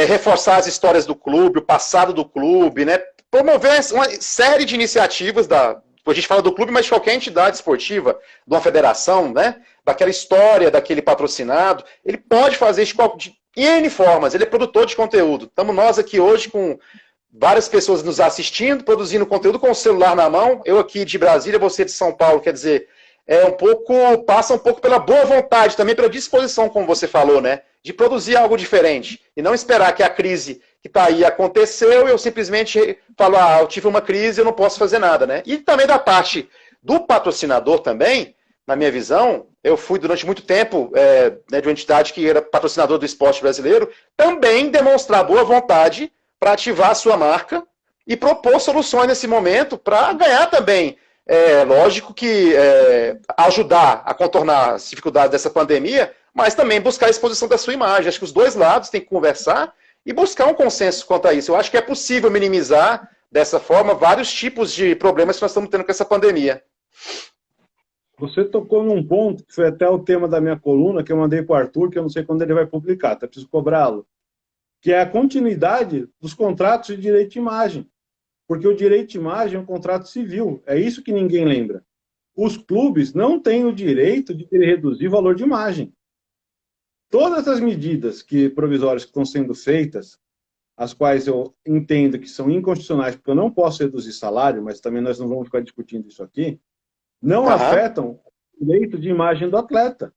Reforçar as histórias do clube, o passado do clube, né? Promover uma série de iniciativas a gente fala do clube, mas de qualquer entidade esportiva, de uma federação, né? Daquela história, daquele patrocinado. Ele pode fazer isso de N formas, ele é produtor de conteúdo. Estamos nós aqui hoje com várias pessoas nos assistindo, produzindo conteúdo com o celular na mão. Eu aqui de Brasília, você de São Paulo, quer dizer, passa um pouco pela boa vontade, também pela disposição, como você falou, né? De produzir algo diferente. E não esperar que a crise que está aí aconteceu e eu simplesmente falo, eu tive uma crise, eu não posso fazer nada, né? E também da parte do patrocinador também, na minha visão, eu fui durante muito tempo de uma entidade que era patrocinador do esporte brasileiro, também demonstrar boa vontade para ativar a sua marca e propor soluções nesse momento para ganhar também. Lógico que ajudar a contornar as dificuldades dessa pandemia, mas também buscar a exposição da sua imagem. Acho que os dois lados têm que conversar e buscar um consenso quanto a isso. Eu acho que é possível minimizar, dessa forma, vários tipos de problemas que nós estamos tendo com essa pandemia. Você tocou num ponto, que foi até o tema da minha coluna, que eu mandei para o Arthur, que eu não sei quando ele vai publicar, até preciso cobrá-lo, que é a continuidade dos contratos de direito de imagem. Porque o direito de imagem é um contrato civil. É isso que ninguém lembra. Os clubes não têm o direito de reduzir o valor de imagem. Todas as medidas provisórias que estão sendo feitas, as quais eu entendo que são inconstitucionais, porque eu não posso reduzir salário, mas também nós não vamos ficar discutindo isso aqui, não afetam o direito de imagem do atleta.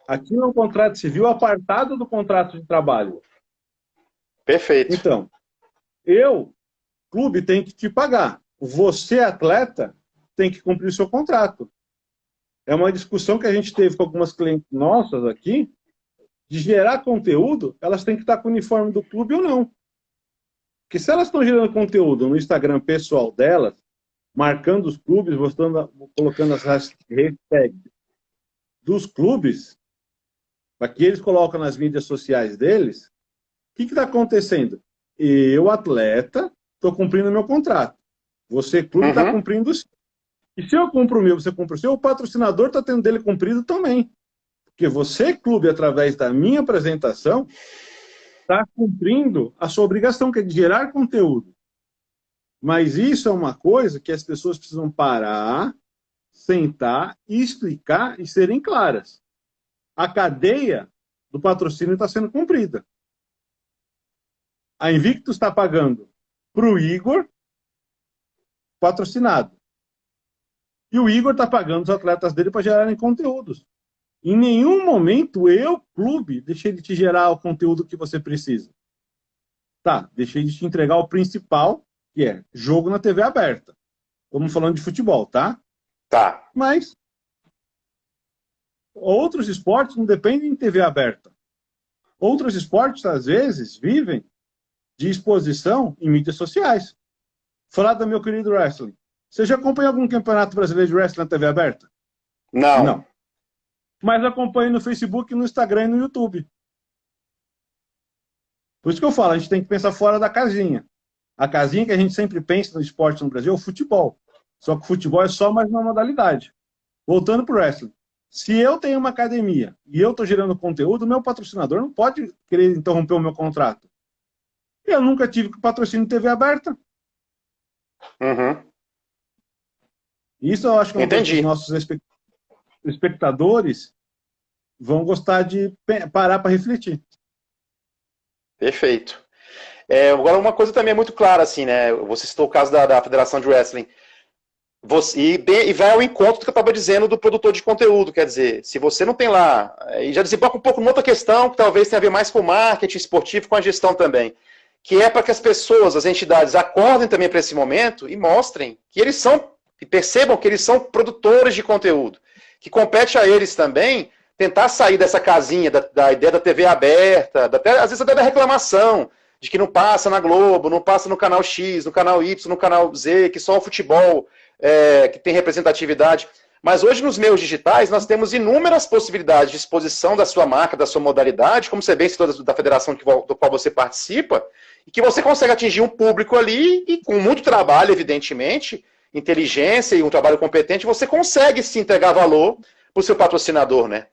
Aqui é um contrato civil apartado do contrato de trabalho. Perfeito. Então, clube, tem que te pagar. Você, atleta, tem que cumprir o seu contrato. É uma discussão que a gente teve com algumas clientes nossas aqui, de gerar conteúdo, elas têm que estar com o uniforme do clube ou não. Porque se elas estão gerando conteúdo no Instagram pessoal delas, marcando os clubes, colocando as hashtags dos clubes, para que eles colocam nas mídias sociais deles, o que está acontecendo? Eu, atleta, estou cumprindo o meu contrato. Você, clube, está cumprindo o seu. E se eu cumpro o meu, você cumpre o seu, o patrocinador está tendo dele cumprido também. Porque você, clube, através da minha apresentação, está cumprindo a sua obrigação, que é de gerar conteúdo. Mas isso é uma coisa que as pessoas precisam parar, sentar, explicar e serem claras. A cadeia do patrocínio está sendo cumprida. A Invictus está pagando para o Igor, patrocinado. E o Igor está pagando os atletas dele para gerarem conteúdos. Em nenhum momento eu, clube, deixei de te gerar o conteúdo que você precisa. Tá, deixei de te entregar o principal, que é jogo na TV aberta. Estamos falando de futebol, tá? Tá. Mas outros esportes não dependem de TV aberta. Outros esportes, às vezes, vivem de exposição em mídias sociais. Falar do meu querido wrestling. Você já acompanhou algum campeonato brasileiro de wrestling na TV aberta? Não. Mas acompanho no Facebook, no Instagram e no YouTube. Por isso que eu falo, a gente tem que pensar fora da casinha. A casinha que a gente sempre pensa no esporte no Brasil é o futebol. Só que o futebol é só mais uma modalidade. Voltando para o wrestling. Se eu tenho uma academia e eu estou gerando conteúdo, meu patrocinador não pode querer interromper o meu contrato. Eu nunca tive patrocínio de TV aberta. Isso eu acho que é uma coisa que os nossos espectadores vão gostar de parar para refletir. Perfeito. Agora, uma coisa também é muito clara, assim, né? Você citou o caso da Federação de Wrestling. E vai ao encontro do que eu estava dizendo do produtor de conteúdo. Quer dizer, se você não tem lá... E já desemboca um pouco numa outra questão, que talvez tenha a ver mais com o marketing esportivo, com a gestão também. Que é para que as pessoas, as entidades, acordem também para esse momento e mostrem que eles são... E percebam que eles são produtores de conteúdo. Que compete a eles também tentar sair dessa casinha da ideia da TV aberta, às vezes até da reclamação, de que não passa na Globo, não passa no canal X, no canal Y, no canal Z, que só o futebol que tem representatividade. Mas hoje nos meios digitais nós temos inúmeras possibilidades de exposição da sua marca, da sua modalidade, como você bem citou da federação do qual você participa, e que você consegue atingir um público ali, e com muito trabalho, evidentemente, inteligência e um trabalho competente, você consegue se entregar valor para o seu patrocinador, né?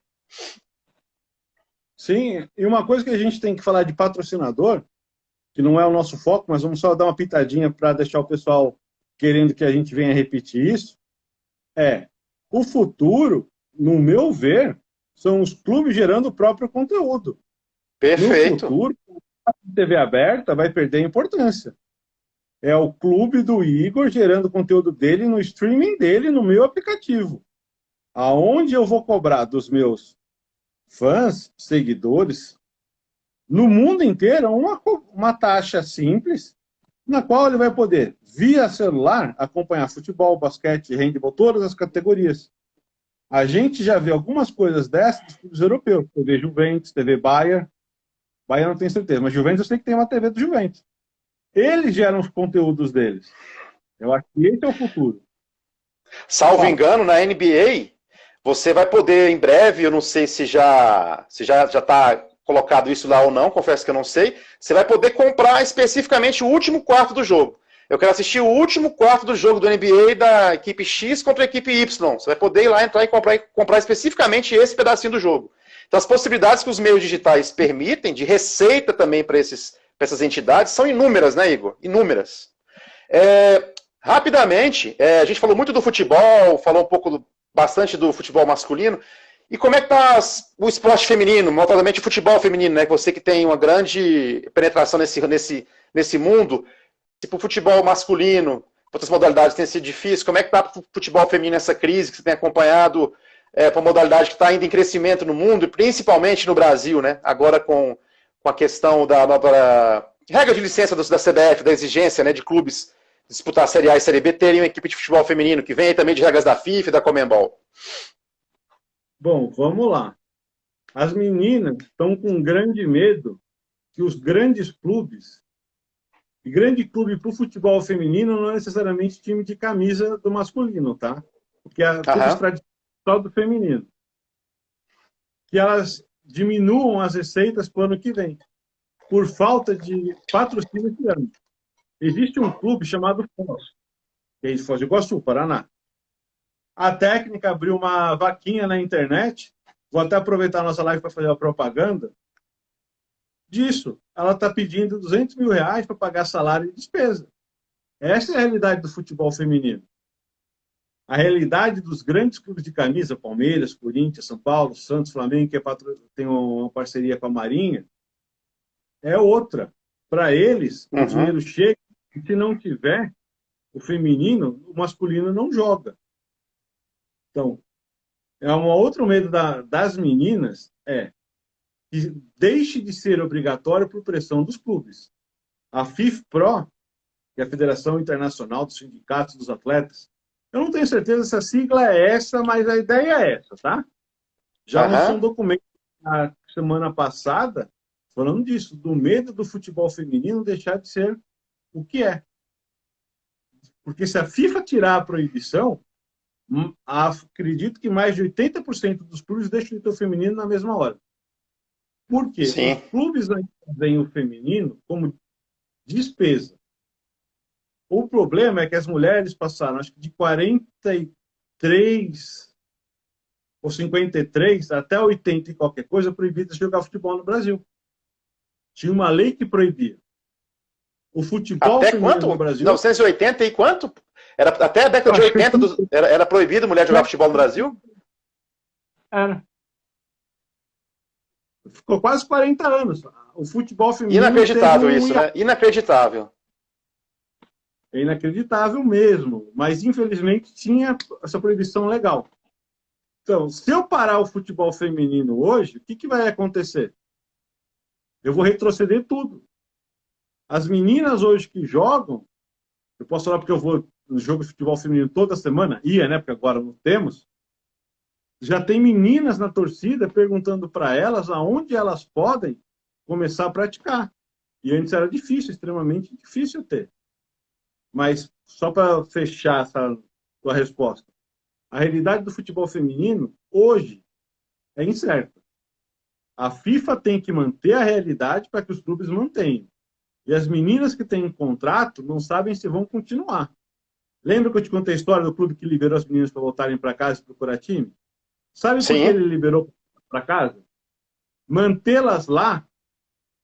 Sim, e uma coisa que a gente tem que falar de patrocinador, que não é o nosso foco, mas vamos só dar uma pitadinha para deixar o pessoal querendo que a gente venha repetir isso, o futuro, no meu ver, são os clubes gerando o próprio conteúdo. Perfeito. No futuro, a TV aberta vai perder importância. É o clube do Igor gerando o conteúdo dele no streaming dele, no meu aplicativo. Aonde eu vou cobrar dos meus fãs, seguidores, no mundo inteiro, uma taxa simples, na qual ele vai poder, via celular, acompanhar futebol, basquete, handebol, todas as categorias. A gente já vê algumas coisas dessas dos clubes europeus. TV Juventus, TV Bayern. Bayern não tenho certeza, mas Juventus eu sei que tem uma TV do Juventus. Eles geram os conteúdos deles. Eu acho que esse é o futuro. Salvo engano, na NBA, você vai poder, em breve, eu não sei se já está colocado isso lá ou não, confesso que eu não sei, você vai poder comprar especificamente o último quarto do jogo. Eu quero assistir o último quarto do jogo do NBA da equipe X contra a equipe Y. Você vai poder ir lá, entrar e comprar especificamente esse pedacinho do jogo. Então, as possibilidades que os meios digitais permitem, de receita também para essas entidades, são inúmeras, né, Igor? Inúmeras. Rapidamente, a gente falou muito do futebol, falou bastante do futebol masculino. E como é que está o esporte feminino, notadamente o futebol feminino, né? Você que tem uma grande penetração nesse mundo, tipo o futebol masculino, outras modalidades tem sido difícil. Como é que está o futebol feminino essa crise que você tem acompanhado para uma modalidade que está ainda em crescimento no mundo, e principalmente no Brasil, né? Agora com a questão da nova regra de licença da CBF, da exigência, né, de clubes disputar a Série A e Série B terem uma equipe de futebol feminino, que vem aí também de regras da FIFA e da Conmebol. Bom, vamos lá. As meninas estão com grande medo que os grandes clubes, e grande clube para o futebol feminino não é necessariamente time de camisa do masculino, tá? Porque é clube tradicional do feminino. Que elas diminuam as receitas para o ano que vem, por falta de patrocínio esse ano. Existe um clube chamado Foz, que é de Foz do Iguaçu, Paraná. A técnica abriu uma vaquinha na internet, vou até aproveitar a nossa live para fazer a propaganda disso. Ela está pedindo R$200 mil para pagar salário e despesa. Essa é a realidade do futebol feminino. A realidade dos grandes clubes de camisa, Palmeiras, Corinthians, São Paulo, Santos, Flamengo, que tem uma parceria com a Marinha, é outra. Para eles, o dinheiro chega, e se não tiver o feminino, o masculino não joga. Então, um outro medo das meninas que deixe de ser obrigatório por pressão dos clubes. A FIFPRO, que é a Federação Internacional dos Sindicatos dos Atletas, eu não tenho certeza se a sigla é essa, mas a ideia é essa, tá? Já lançou um documento na semana passada falando disso, do medo do futebol feminino deixar de ser o que é. Porque se a FIFA tirar a proibição, acredito que mais de 80% dos clubes deixam de ter o feminino na mesma hora. Por quê? Sim. Os clubes ainda veem o feminino como despesa. O problema é que as mulheres passaram, acho que de 43 ou 53 até 80 e qualquer coisa, proibidas de jogar futebol no Brasil. Tinha uma lei que proibia. O futebol até feminino quanto? no Brasil... 1980 e quanto? Até a década de 80 era proibido mulher jogar futebol no Brasil? Era. Ficou quase 40 anos. O futebol feminino... Inacreditável isso, né? Inacreditável. É inacreditável mesmo. Mas, infelizmente, tinha essa proibição legal. Então, se eu parar o futebol feminino hoje, o que vai acontecer? Eu vou retroceder tudo. As meninas hoje que jogam, eu posso falar porque eu vou no jogo de futebol feminino toda semana, né? Porque agora não temos. Já tem meninas na torcida perguntando para elas aonde elas podem começar a praticar. E antes era difícil, extremamente difícil ter. Mas, só para fechar essa tua resposta, a realidade do futebol feminino, hoje, é incerta. A FIFA tem que manter a realidade para que os clubes mantenham. E as meninas que têm contrato não sabem se vão continuar. Lembra que eu te contei a história do clube que liberou as meninas para voltarem para casa e procurar time? Sabe por que Sim, ele liberou para casa? Mantê-las lá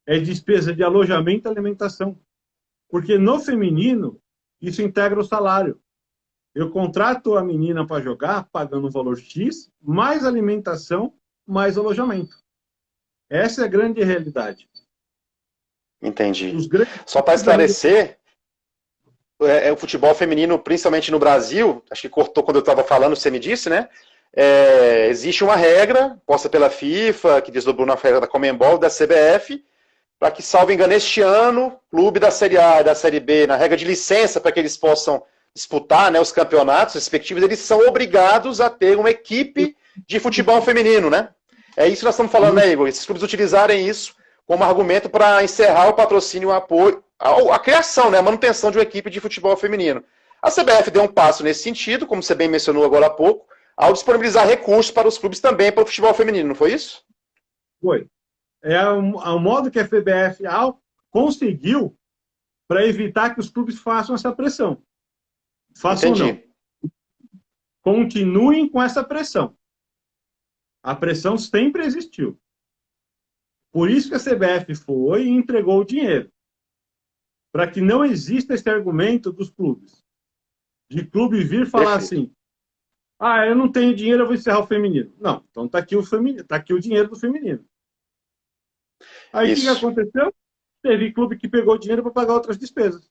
é despesa de alojamento e alimentação. Porque no feminino, isso integra o salário. Eu contrato a menina para jogar, pagando um valor X, mais alimentação, mais alojamento. Essa é a grande realidade. entendi. Os grandes Só para ainda. esclarecer, o futebol feminino, principalmente no Brasil, acho que cortou quando eu estava falando, você me disse, né? Existe uma regra posta pela FIFA, que desdobrou na regra da Conmebol, da CBF, para que, salvo engano, este ano, clube da Série A e da Série B, na regra de licença, para que eles possam disputar, né, os campeonatos respectivos, eles são obrigados a ter uma equipe de futebol feminino, né? É isso que nós estamos falando, né, Igor? Esses clubes utilizarem isso como argumento para encerrar o patrocínio e o apoio, a criação, né, a manutenção de uma equipe de futebol feminino. A CBF deu um passo nesse sentido, como você bem mencionou agora há pouco, ao disponibilizar recursos para os clubes também para o futebol feminino, não foi isso? Foi. É o modo que a FBF conseguiu para evitar que os clubes façam essa pressão. Façam ou não. Entendi. Continuem com essa pressão. A pressão sempre existiu. Por isso que a CBF foi e entregou o dinheiro. Para que não exista esse argumento dos clubes. De clube vir falar Perfeito. assim, eu não tenho dinheiro, eu vou encerrar o feminino. Não, então está aqui o feminino, tá aqui o dinheiro do feminino. Aí o que Isso. aconteceu? Teve clube que pegou dinheiro para pagar outras despesas.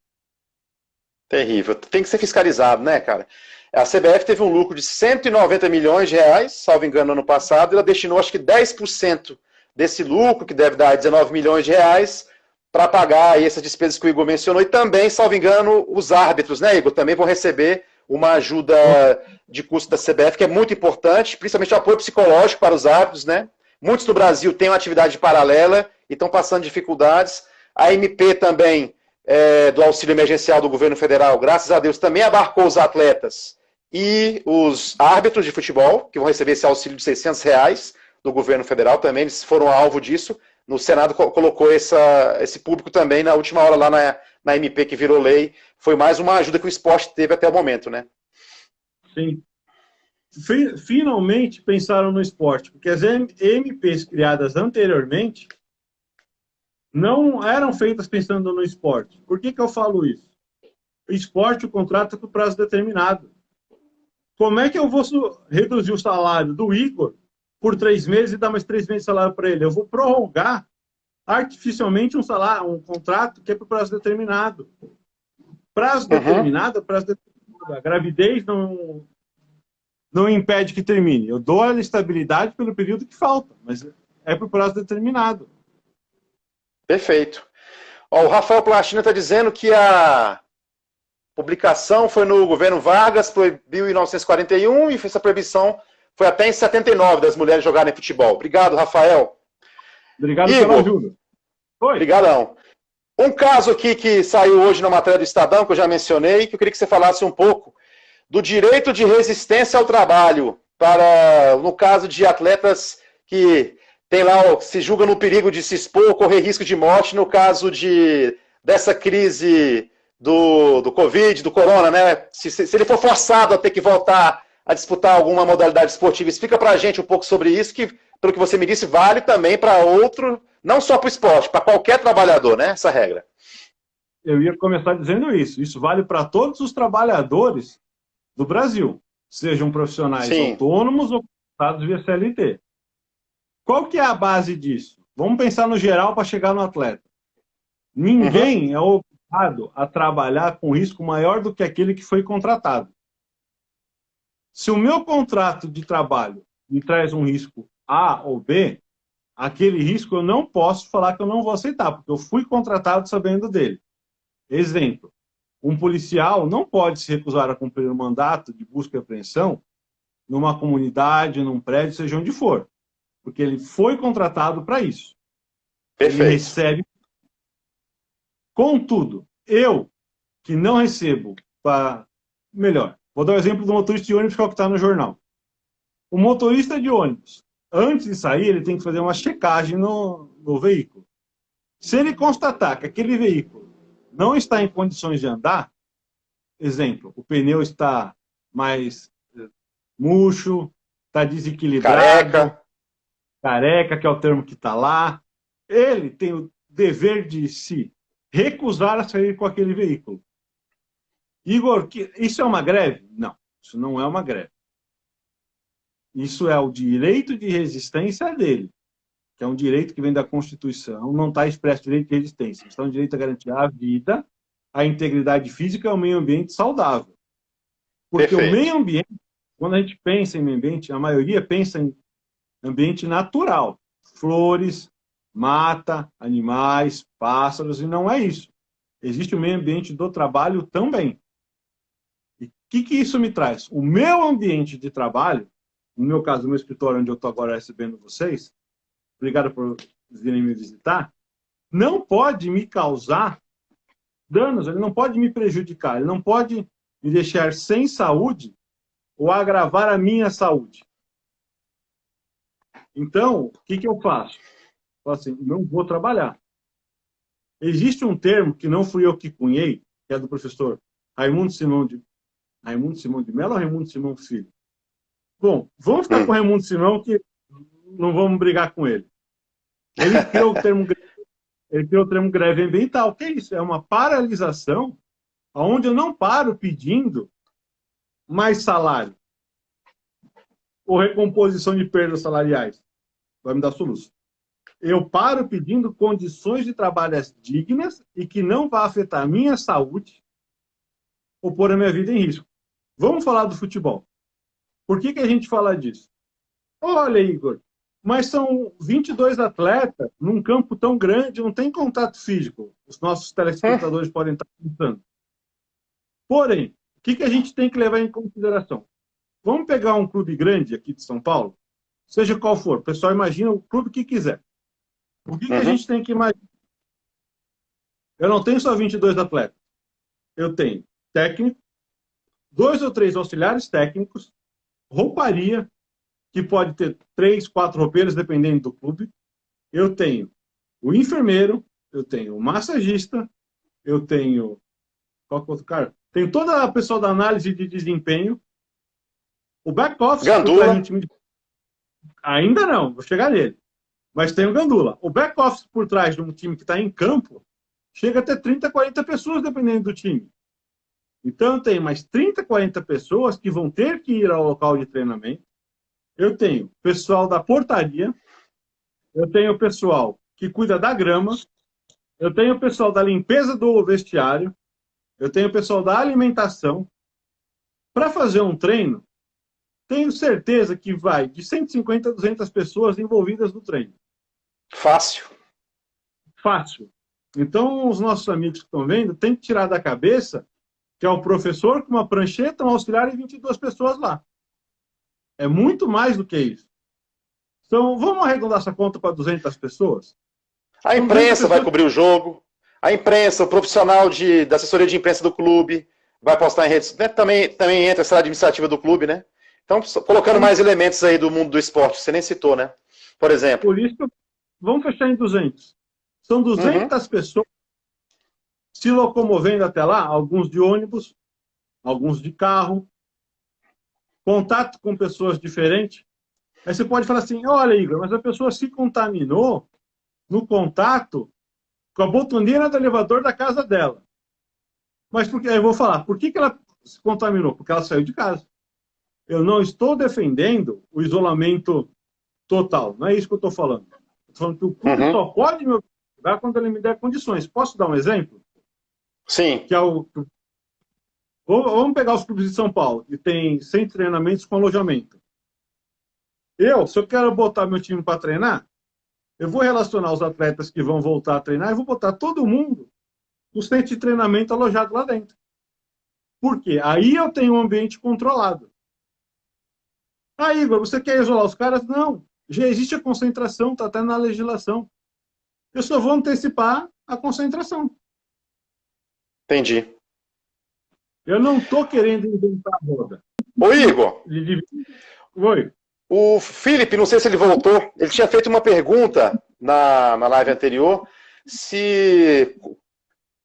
Terrível. Tem que ser fiscalizado, né, cara? A CBF teve um lucro de 190 milhões de reais, salvo engano, no ano passado, e ela destinou acho que 10% desse lucro, que deve dar 19 milhões de reais, para pagar aí essas despesas que o Igor mencionou, e também, salvo engano, os árbitros, né, Igor, também vão receber uma ajuda de custo da CBF, que é muito importante, principalmente o apoio psicológico para os árbitros, né? Muitos no Brasil têm uma atividade paralela e estão passando dificuldades. A MP também, do auxílio emergencial do governo federal, graças a Deus, também abarcou os atletas e os árbitros de futebol, que vão receber esse auxílio de R$ 600 do governo federal, também eles foram alvo disso. No Senado colocou esse público também na última hora lá na MP, que virou lei. Foi mais uma ajuda que o esporte teve até o momento, né? Sim. Finalmente pensaram no esporte, porque as MPs criadas anteriormente não eram feitas pensando no esporte. Por que eu falo isso? O esporte, o contrato é por prazo determinado. Como é que eu vou reduzir o salário do Igor por 3 meses e dar mais 3 meses de salário para ele? Eu vou prorrogar artificialmente um contrato que é por prazo determinado. Prazo determinado é prazo determinado. A gravidez não impede que termine. Eu dou a estabilidade pelo período que falta, mas é por prazo determinado. Perfeito. O Rafael Plastina está dizendo que a publicação foi no governo Vargas, proibiu em 1941 e essa proibição foi até em 79 das mulheres jogarem futebol. Obrigado, Rafael. Obrigado Igor, pela ajuda. Oi. Obrigadão. Um caso aqui que saiu hoje na matéria do Estadão, que eu já mencionei, que eu queria que você falasse um pouco do direito de resistência ao trabalho, no caso de atletas que tem lá, se julga no perigo de se expor, correr risco de morte, no caso dessa crise do Covid, do Corona, né? Se ele for forçado a ter que voltar a disputar alguma modalidade esportiva, explica pra gente um pouco sobre isso, que, pelo que você me disse, vale também para outro, não só para o esporte, para qualquer trabalhador, né? Essa regra. Eu ia começar dizendo isso. Isso vale para todos os trabalhadores do Brasil, sejam profissionais autônomos ou contratados via CLT. Qual que é a base disso? Vamos pensar no geral para chegar no atleta. Ninguém é obrigado a trabalhar com risco maior do que aquele que foi contratado. Se o meu contrato de trabalho me traz um risco A ou B, aquele risco eu não posso falar que eu não vou aceitar, porque eu fui contratado sabendo dele. Exemplo, um policial não pode se recusar a cumprir um mandato de busca e apreensão numa comunidade, num prédio, seja onde for, porque ele foi contratado para isso. Perfeito. Ele recebe. Contudo, eu, que não recebo, melhor, vou dar o exemplo do motorista de ônibus, que é o que está no jornal. O motorista de ônibus, antes de sair, ele tem que fazer uma checagem no veículo. Se ele constatar que aquele veículo não está em condições de andar, exemplo, o pneu está mais murcho, está desequilibrado, Careca. careca, que é o termo que está lá. Ele tem o dever de se recusar a sair com aquele veículo. Igor, isso é uma greve? Não, isso não é uma greve. Isso é o direito de resistência dele, que é um direito que vem da Constituição, não está expresso direito de resistência. Está um direito a garantir a vida, a integridade física e o meio ambiente saudável. Porque o Perfeito. meio ambiente, quando a gente pensa em meio ambiente, a maioria pensa em ambiente natural. Flores, mata, animais, pássaros, e não é isso. Existe o meio ambiente do trabalho também. E o que isso me traz? O meu ambiente de trabalho, no meu caso, o meu escritório, onde eu estou agora recebendo vocês, obrigado por virem me visitar, não pode me causar danos, ele não pode me prejudicar, ele não pode me deixar sem saúde ou agravar a minha saúde. Então, o que eu faço? Eu falo assim, não vou trabalhar. Existe um termo que não fui eu que cunhei, que é do professor Raimundo Simão de Mello ou Raimundo Simão Filho? Bom, vamos ficar com o Raimundo Simão, que não vamos brigar com ele. Ele criou o termo greve ambiental. O que é isso? É uma paralisação onde eu não paro pedindo mais salário ou recomposição de perdas salariais. Vai me dar soluço. Eu paro pedindo condições de trabalho dignas e que não vá afetar a minha saúde ou pôr a minha vida em risco. Vamos falar do futebol. Por que a gente fala disso? Olha, Igor, mas são 22 atletas num campo tão grande, não tem contato físico. Os nossos telespectadores podem estar pensando. Porém, o que a gente tem que levar em consideração? Vamos pegar um clube grande aqui de São Paulo, seja qual for, o pessoal imagina o clube que quiser. O que a gente tem que imaginar? Eu não tenho só 22 atletas. Eu tenho técnico, 2 ou 3 auxiliares técnicos, rouparia, que pode ter 3, 4 roupeiros, dependendo do clube. Eu tenho o enfermeiro, eu tenho o massagista, eu tenho... Qual que é o outro cara? Tem toda a pessoa da análise de desempenho, o back-office... Gandula. Ainda não, vou chegar nele. Mas tem o Gandula. O back-office por trás de um time que está em campo chega a ter 30, 40 pessoas, dependendo do time. Então, eu tenho mais 30, 40 pessoas que vão ter que ir ao local de treinamento. Eu tenho pessoal da portaria, eu tenho pessoal que cuida da grama, eu tenho pessoal da limpeza do vestiário, eu tenho pessoal da alimentação. Para fazer um treino, tenho certeza que vai de 150 a 200 pessoas envolvidas no treino. Fácil. Fácil. Então, os nossos amigos que estão vendo têm que tirar da cabeça que é o professor com uma prancheta, um auxiliar e 22 pessoas lá. É muito mais do que isso. Então, vamos arredondar essa conta para 200 pessoas? A imprensa vai cobrir o jogo. A imprensa, o profissional da assessoria de imprensa do clube vai postar em redes. Né? Também entra essa administrativa do clube, né? Então, colocando mais elementos aí do mundo do esporte. Você nem citou, né? Por exemplo. Por isso, vamos fechar em 200. São 200 pessoas se locomovendo até lá, alguns de ônibus, alguns de carro, contato com pessoas diferentes. Aí você pode falar assim, olha, Igor, mas a pessoa se contaminou no contato com a botoneira do elevador da casa dela. Mas por que? Eu vou falar, por que ela se contaminou? Porque ela saiu de casa. Eu não estou defendendo o isolamento total, não é isso que eu estou falando. Estou falando que o clube só pode me obrigar quando ele me der condições. Posso dar um exemplo? Sim. Que é Vamos pegar os clubes de São Paulo, que tem 100 treinamentos com alojamento. Se eu quero botar meu time para treinar, eu vou relacionar os atletas que vão voltar a treinar e vou botar todo mundo no centro de treinamento alojado lá dentro. Por quê? Aí eu tenho um ambiente controlado. Ah, Igor, você quer isolar os caras? Não. Já existe a concentração, está até na legislação. Eu só vou antecipar a concentração. Entendi. Eu não estou querendo inventar a roda. Ô, Igor. Oi. O Felipe, não sei se ele voltou, ele tinha feito uma pergunta na live anterior, se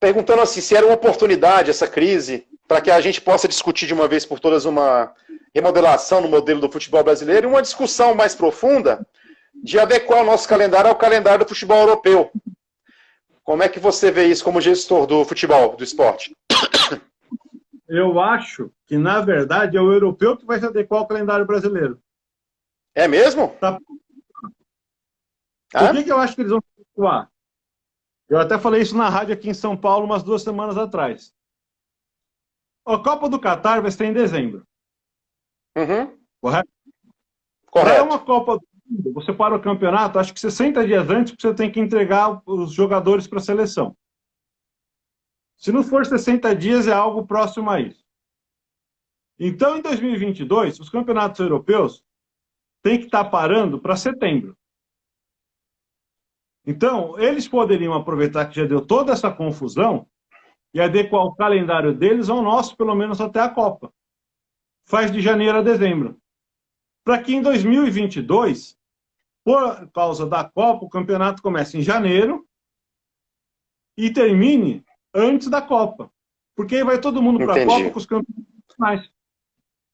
perguntando assim, se era uma oportunidade essa crise para que a gente possa discutir de uma vez por todas uma remodelação no modelo do futebol brasileiro e uma discussão mais profunda de adequar o nosso calendário ao calendário do futebol europeu. Como é que você vê isso como gestor do futebol, do esporte? Eu acho que, na verdade, é o europeu que vai se adequar ao calendário brasileiro. É mesmo? Tá? Por que eu acho que eles vão se adequar? Eu até falei isso na rádio aqui em São Paulo umas 2 semanas atrás. A Copa do Catar vai ser em dezembro. Uhum. Correto? Correto. É uma Copa do Mundo, você para o campeonato, acho que 60 dias antes você tem que entregar os jogadores para a seleção. Se não for 60 dias, é algo próximo a isso. Então, em 2022, os campeonatos europeus têm que estar parando para setembro. Então, eles poderiam aproveitar que já deu toda essa confusão e adequar o calendário deles ao nosso, pelo menos até a Copa. Faz de janeiro a dezembro. Para que em 2022, por causa da Copa, o campeonato comece em janeiro e termine antes da Copa. Porque aí vai todo mundo para a Copa com os campeonatos nacionais.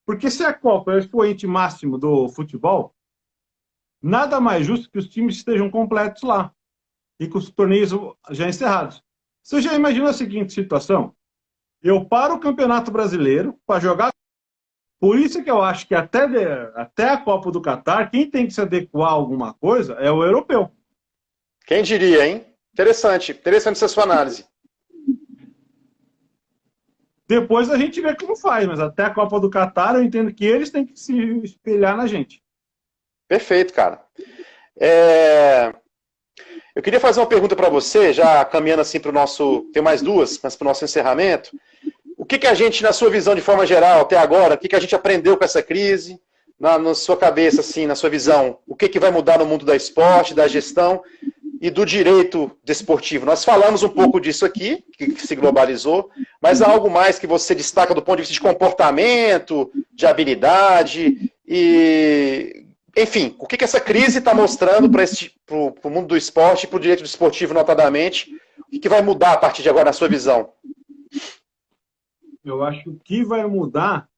Porque se a Copa é o expoente máximo do futebol, nada mais justo que os times estejam completos lá e com os torneios já encerrados. Você já imagina a seguinte situação? Eu paro o Campeonato Brasileiro para jogar. Por isso que eu acho que até a Copa do Catar, quem tem que se adequar a alguma coisa é o europeu. Quem diria, hein? Interessante. Interessante essa sua análise. Depois a gente vê como faz, mas até a Copa do Catar eu entendo que eles têm que se espelhar na gente. Perfeito, cara. Eu queria fazer uma pergunta para você, já caminhando assim para o nosso... Tem mais 2, mas para o nosso encerramento. O que a gente, na sua visão de forma geral, até agora, o que a gente aprendeu com essa crise, na sua cabeça, assim, na sua visão, o que vai mudar no mundo da esporte, da gestão e do direito desportivo? Nós falamos um pouco disso aqui, que se globalizou, mas há algo mais que você destaca do ponto de vista de comportamento, de habilidade e... Enfim, o que essa crise está mostrando para o mundo do esporte e para o direito desportivo, notadamente? O que vai mudar a partir de agora, na sua visão? Eu acho que o que vai mudar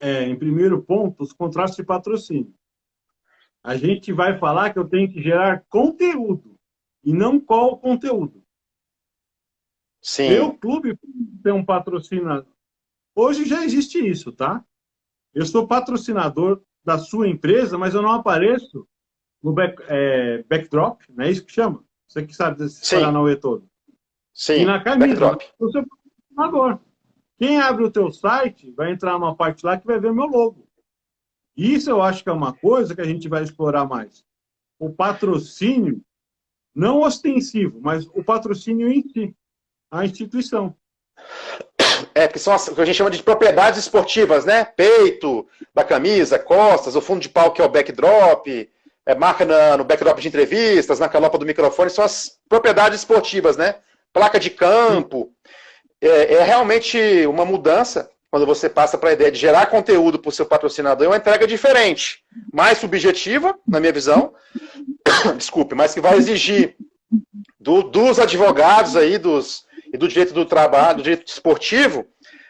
em primeiro ponto, os contratos de patrocínio. A gente vai falar que eu tenho que gerar conteúdo e não qual conteúdo. Sim. Eu, clube, tem um patrocinador. Hoje já existe isso, tá? Eu sou patrocinador da sua empresa, mas eu não apareço no backdrop, não é isso que chama? Você que sabe desse Paranauê todo. Sim, e na camisa, backdrop. eu sou patrocinador. Quem abre o teu site vai entrar numa parte lá que vai ver meu logo. Isso eu acho que é uma coisa que a gente vai explorar mais. O patrocínio, não ostensivo, mas o patrocínio em si, a instituição. Porque são o que a gente chama de propriedades esportivas, né? Peito da camisa, costas, o fundo de palco que é o backdrop, marca no backdrop de entrevistas, na calopa do microfone, são as propriedades esportivas, né? Placa de campo. É realmente uma mudança quando você passa para a ideia de gerar conteúdo para o seu patrocinador, é uma entrega diferente, mais subjetiva, na minha visão, desculpe, mas que vai exigir dos advogados aí, e do direito do trabalho, do direito esportivo,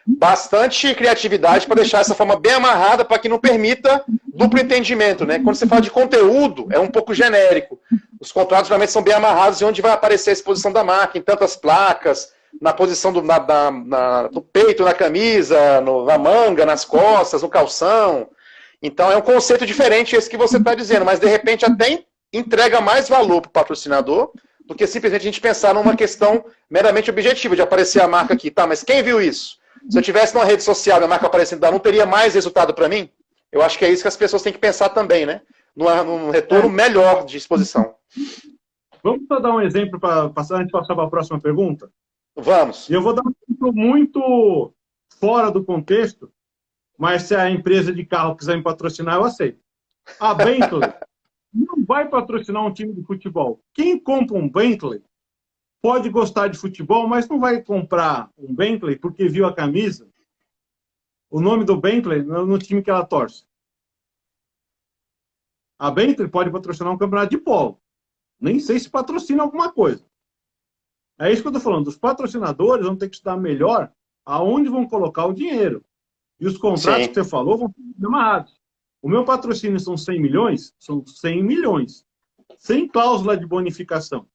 bastante criatividade para deixar essa forma bem amarrada para que não permita duplo entendimento, né? Quando você fala de conteúdo, é um pouco genérico. Os contratos realmente são bem amarrados e onde vai aparecer a exposição da marca, em tantas placas, na posição do peito, na camisa, na manga, nas costas, no calção. Então é um conceito diferente esse que você está dizendo, mas de repente até entrega mais valor para o patrocinador do que simplesmente a gente pensar numa questão meramente objetiva, de aparecer a marca aqui. Tá, mas quem viu isso? Se eu tivesse numa rede social e a marca aparecendo, não teria mais resultado para mim? Eu acho que é isso que as pessoas têm que pensar também, né? Num retorno melhor de exposição. Vamos só dar um exemplo antes de passar para a próxima pergunta? Vamos. Eu vou dar um exemplo muito fora do contexto, mas se a empresa de carro quiser me patrocinar, eu aceito. A Bentley não vai patrocinar um time de futebol. Quem compra um Bentley pode gostar de futebol, mas não vai comprar um Bentley porque viu a camisa, o nome do Bentley no time que ela torce. A Bentley pode patrocinar um campeonato de polo. Nem sei se patrocina alguma coisa. É isso que eu estou falando. Os patrocinadores vão ter que estudar melhor aonde vão colocar o dinheiro. E os contratos Sim. que você falou vão ser amarrados. O meu patrocínio são 100 milhões? São 100 milhões. Sem cláusula de bonificação.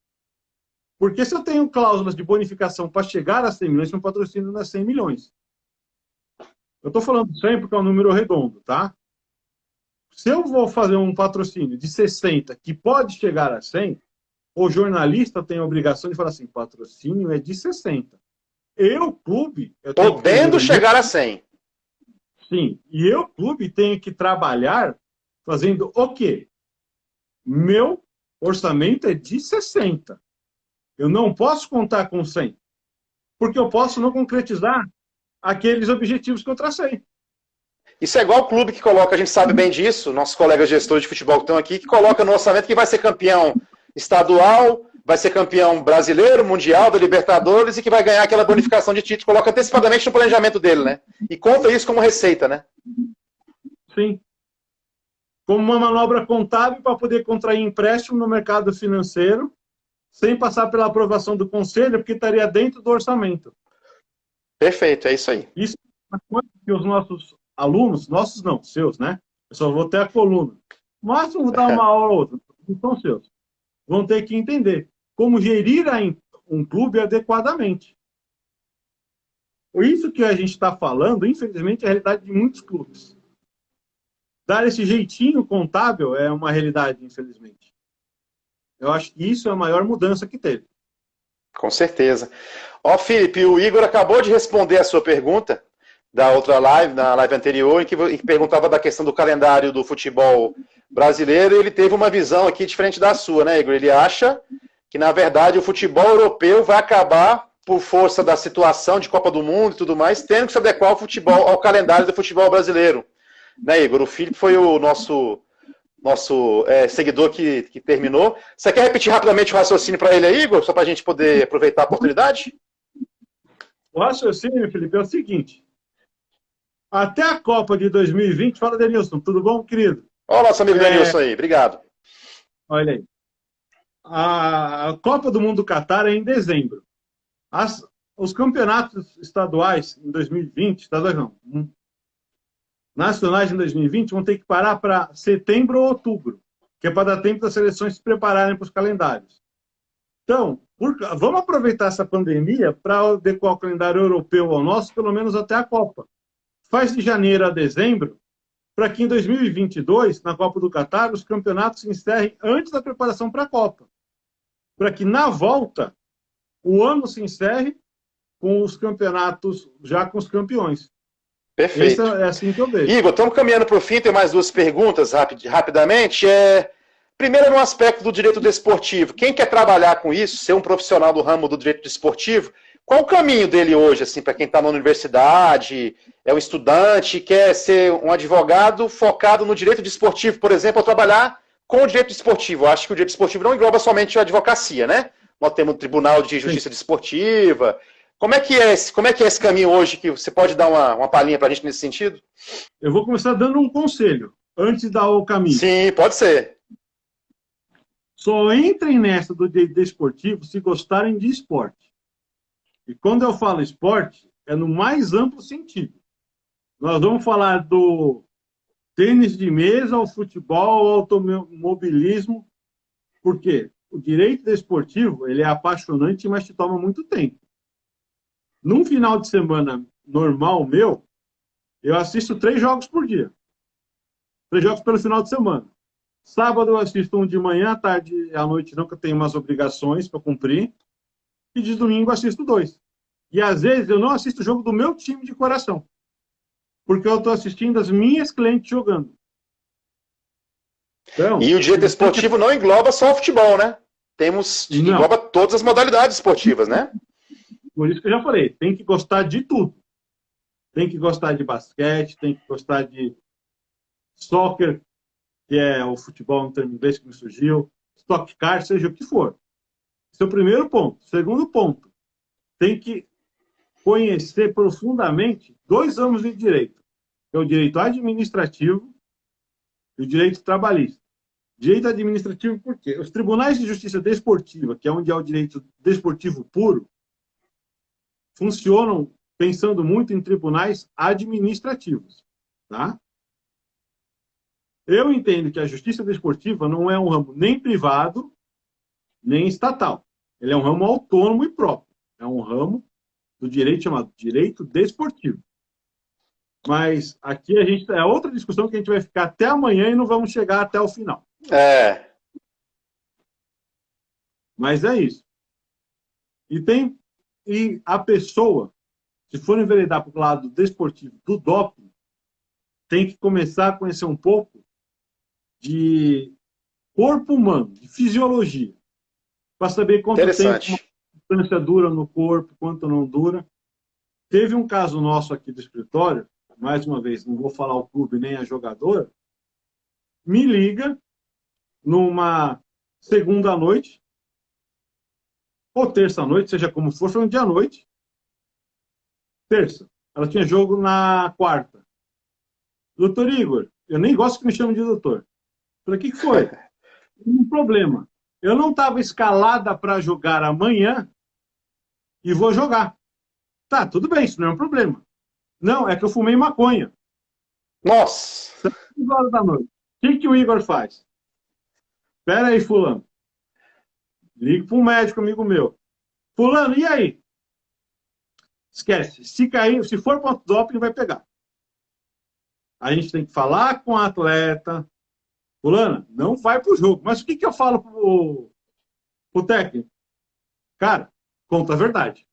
Porque se eu tenho cláusulas de bonificação para chegar a 100 milhões, meu patrocínio não é 100 milhões. Eu estou falando 100 porque é um número redondo, tá? Se eu vou fazer um patrocínio de 60 que pode chegar a 100, o jornalista tem a obrigação de falar assim, patrocínio é de 60. Eu, clube... Eu tenho Podendo chegar a 100. Sim. E eu, clube, tenho que trabalhar fazendo o quê? Meu orçamento é de 60. Eu não posso contar com 100. Porque eu posso não concretizar aqueles objetivos que eu tracei. Isso é igual o clube que coloca, a gente sabe bem disso, nossos colegas gestores de futebol que estão aqui, que coloca no orçamento que vai ser campeão estadual, vai ser campeão brasileiro, mundial, da Libertadores e que vai ganhar aquela bonificação de título, coloca antecipadamente no planejamento dele, né? E conta isso como receita, né? Sim. Como uma manobra contábil para poder contrair empréstimo no mercado financeiro, sem passar pela aprovação do conselho, porque estaria dentro do orçamento. Perfeito, é isso aí. Isso é uma coisa que os nossos alunos, nossos não, seus, né? Eu só vou ter a coluna. Mas vou dar uma aula ou outra, não são seus. Vão ter que entender como gerir um clube adequadamente. Isso que a gente está falando, infelizmente, é a realidade de muitos clubes. Dar esse jeitinho contábil é uma realidade, infelizmente. Eu acho que isso é a maior mudança que teve. Com certeza. Ó, Felipe, o Igor acabou de responder a sua pergunta da outra live, na live anterior, em que perguntava da questão do calendário do futebol brasileiro, e ele teve uma visão aqui diferente da sua, né, Igor? Ele acha que, na verdade, o futebol europeu vai acabar, por força da situação de Copa do Mundo e tudo mais, tendo que se adequar ao calendário do futebol brasileiro. Né, Igor? O Felipe foi o nosso seguidor que terminou. Você quer repetir rapidamente o raciocínio para ele aí, Igor? Só para a gente poder aproveitar a oportunidade? O raciocínio, Felipe, é o seguinte. Até a Copa de 2020, fala, Denilson, tudo bom, querido? Olha o nosso amigo Denilson aí, obrigado. Olha aí. A Copa do Mundo do Catar é em dezembro. Os campeonatos estaduais em 2020, estaduais não, nacionais em 2020, vão ter que parar para setembro ou outubro, que é para dar tempo das seleções se prepararem para os calendários. Então, vamos aproveitar essa pandemia para adequar o calendário europeu ao nosso, pelo menos até a Copa. Faz de janeiro a dezembro, para que em 2022, na Copa do Catar, os campeonatos se encerrem antes da preparação para a Copa. Para que, na volta, o ano se encerre com os campeonatos, já com os campeões. Perfeito. É assim que eu vejo. Igor, estamos caminhando para o fim, tem mais duas perguntas rapidamente. Primeiro, no aspecto do direito desportivo. Quem quer trabalhar com isso, ser um profissional do ramo do direito desportivo, qual o caminho dele hoje, assim, para quem está na universidade, é um estudante, quer ser um advogado focado no direito desportivo, por exemplo, ou trabalhar com o direito desportivo? Eu acho que o direito desportivo não engloba somente a advocacia, né? Nós temos o Tribunal de Justiça Desportiva. Como é que é esse caminho hoje, que você pode dar uma palhinha para a gente nesse sentido? Eu vou começar dando um conselho, antes de dar o caminho. Sim, pode ser. Só entrem nessa do direito desportivo se gostarem de esporte. E quando eu falo esporte, é no mais amplo sentido. Nós vamos falar do tênis de mesa, ao futebol, ao automobilismo. Por quê? O direito desportivo, ele é apaixonante, mas te toma muito tempo. Num final de semana normal meu, eu assisto 3 jogos por dia. 3 jogos pelo final de semana. Sábado eu assisto um de manhã, à tarde e à noite não, que eu tenho umas obrigações para cumprir. E de domingo eu assisto 2. E às vezes eu não assisto o jogo do meu time de coração. Porque eu estou assistindo as minhas clientes jogando. Então, e o direito esportivo não engloba só o futebol, né? Engloba todas as modalidades esportivas, né? Por isso que eu já falei, tem que gostar de tudo. Tem que gostar de basquete, tem que gostar de soccer, que é o futebol no termo inglês que me surgiu, stock car, seja o que for. Esse é o primeiro ponto. Segundo ponto, tem que conhecer profundamente 2 ramos de direito, que é o direito administrativo e o direito trabalhista. Direito administrativo por quê? Os tribunais de justiça desportiva, que é onde é o direito desportivo puro, funcionam pensando muito em tribunais administrativos. Tá? Eu entendo que a justiça desportiva não é um ramo nem privado, nem estatal. Ele é um ramo autônomo e próprio. É um ramo do direito chamado direito desportivo. Mas aqui a gente é outra discussão que a gente vai ficar até amanhã e não vamos chegar até o final. É. Mas é isso. E a pessoa, se for enveredar para o lado desportivo do doping, tem que começar a conhecer um pouco de corpo humano, de fisiologia, para saber quanto tempo uma substância dura no corpo, quanto não dura. Teve um caso nosso aqui do escritório, mais uma vez, não vou falar o clube nem a jogadora, me liga numa segunda noite, ou terça noite, seja como for, foi um dia à noite. Terça. Ela tinha jogo na quarta. Doutor Igor, eu nem gosto que me chamem de doutor. Falei, o que foi? Um problema. Eu não estava escalada para jogar amanhã e vou jogar. Tá, tudo bem, isso não é um problema. Não, é que eu fumei maconha. Nossa! 6 horas da noite. O que o Igor faz? Espera aí, fulano. Ligo para um médico amigo meu. Fulano, e aí? Esquece. Se cair, se for para o doping, vai pegar. A gente tem que falar com a atleta. Fulana, não vai pro jogo. Mas o que eu falo pro técnico? Cara, conta a verdade.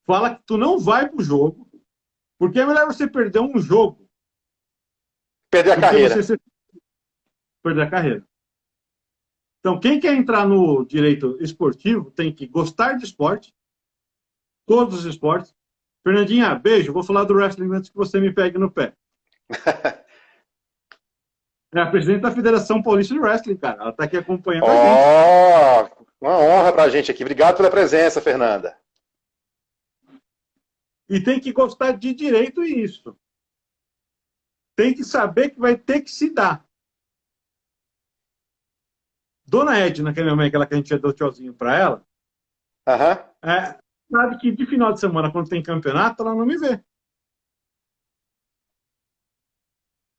Fala que tu não vai pro jogo, porque é melhor você perder um jogo. Perder a carreira. Perder a carreira. Então, quem quer entrar no direito esportivo tem que gostar de esporte, todos os esportes. Fernandinha, beijo. Vou falar do wrestling antes que você me pegue no pé. É a presidente da Federação Paulista de Wrestling, cara. Ela está aqui acompanhando a gente. Uma honra pra gente aqui. Obrigado pela presença, Fernanda. E tem que gostar de direito isso. Tem que saber que vai ter que se dar. Dona Edna, que é minha mãe, aquela que a gente deu tchauzinho para ela, sabe que de final de semana, quando tem campeonato, ela não me vê.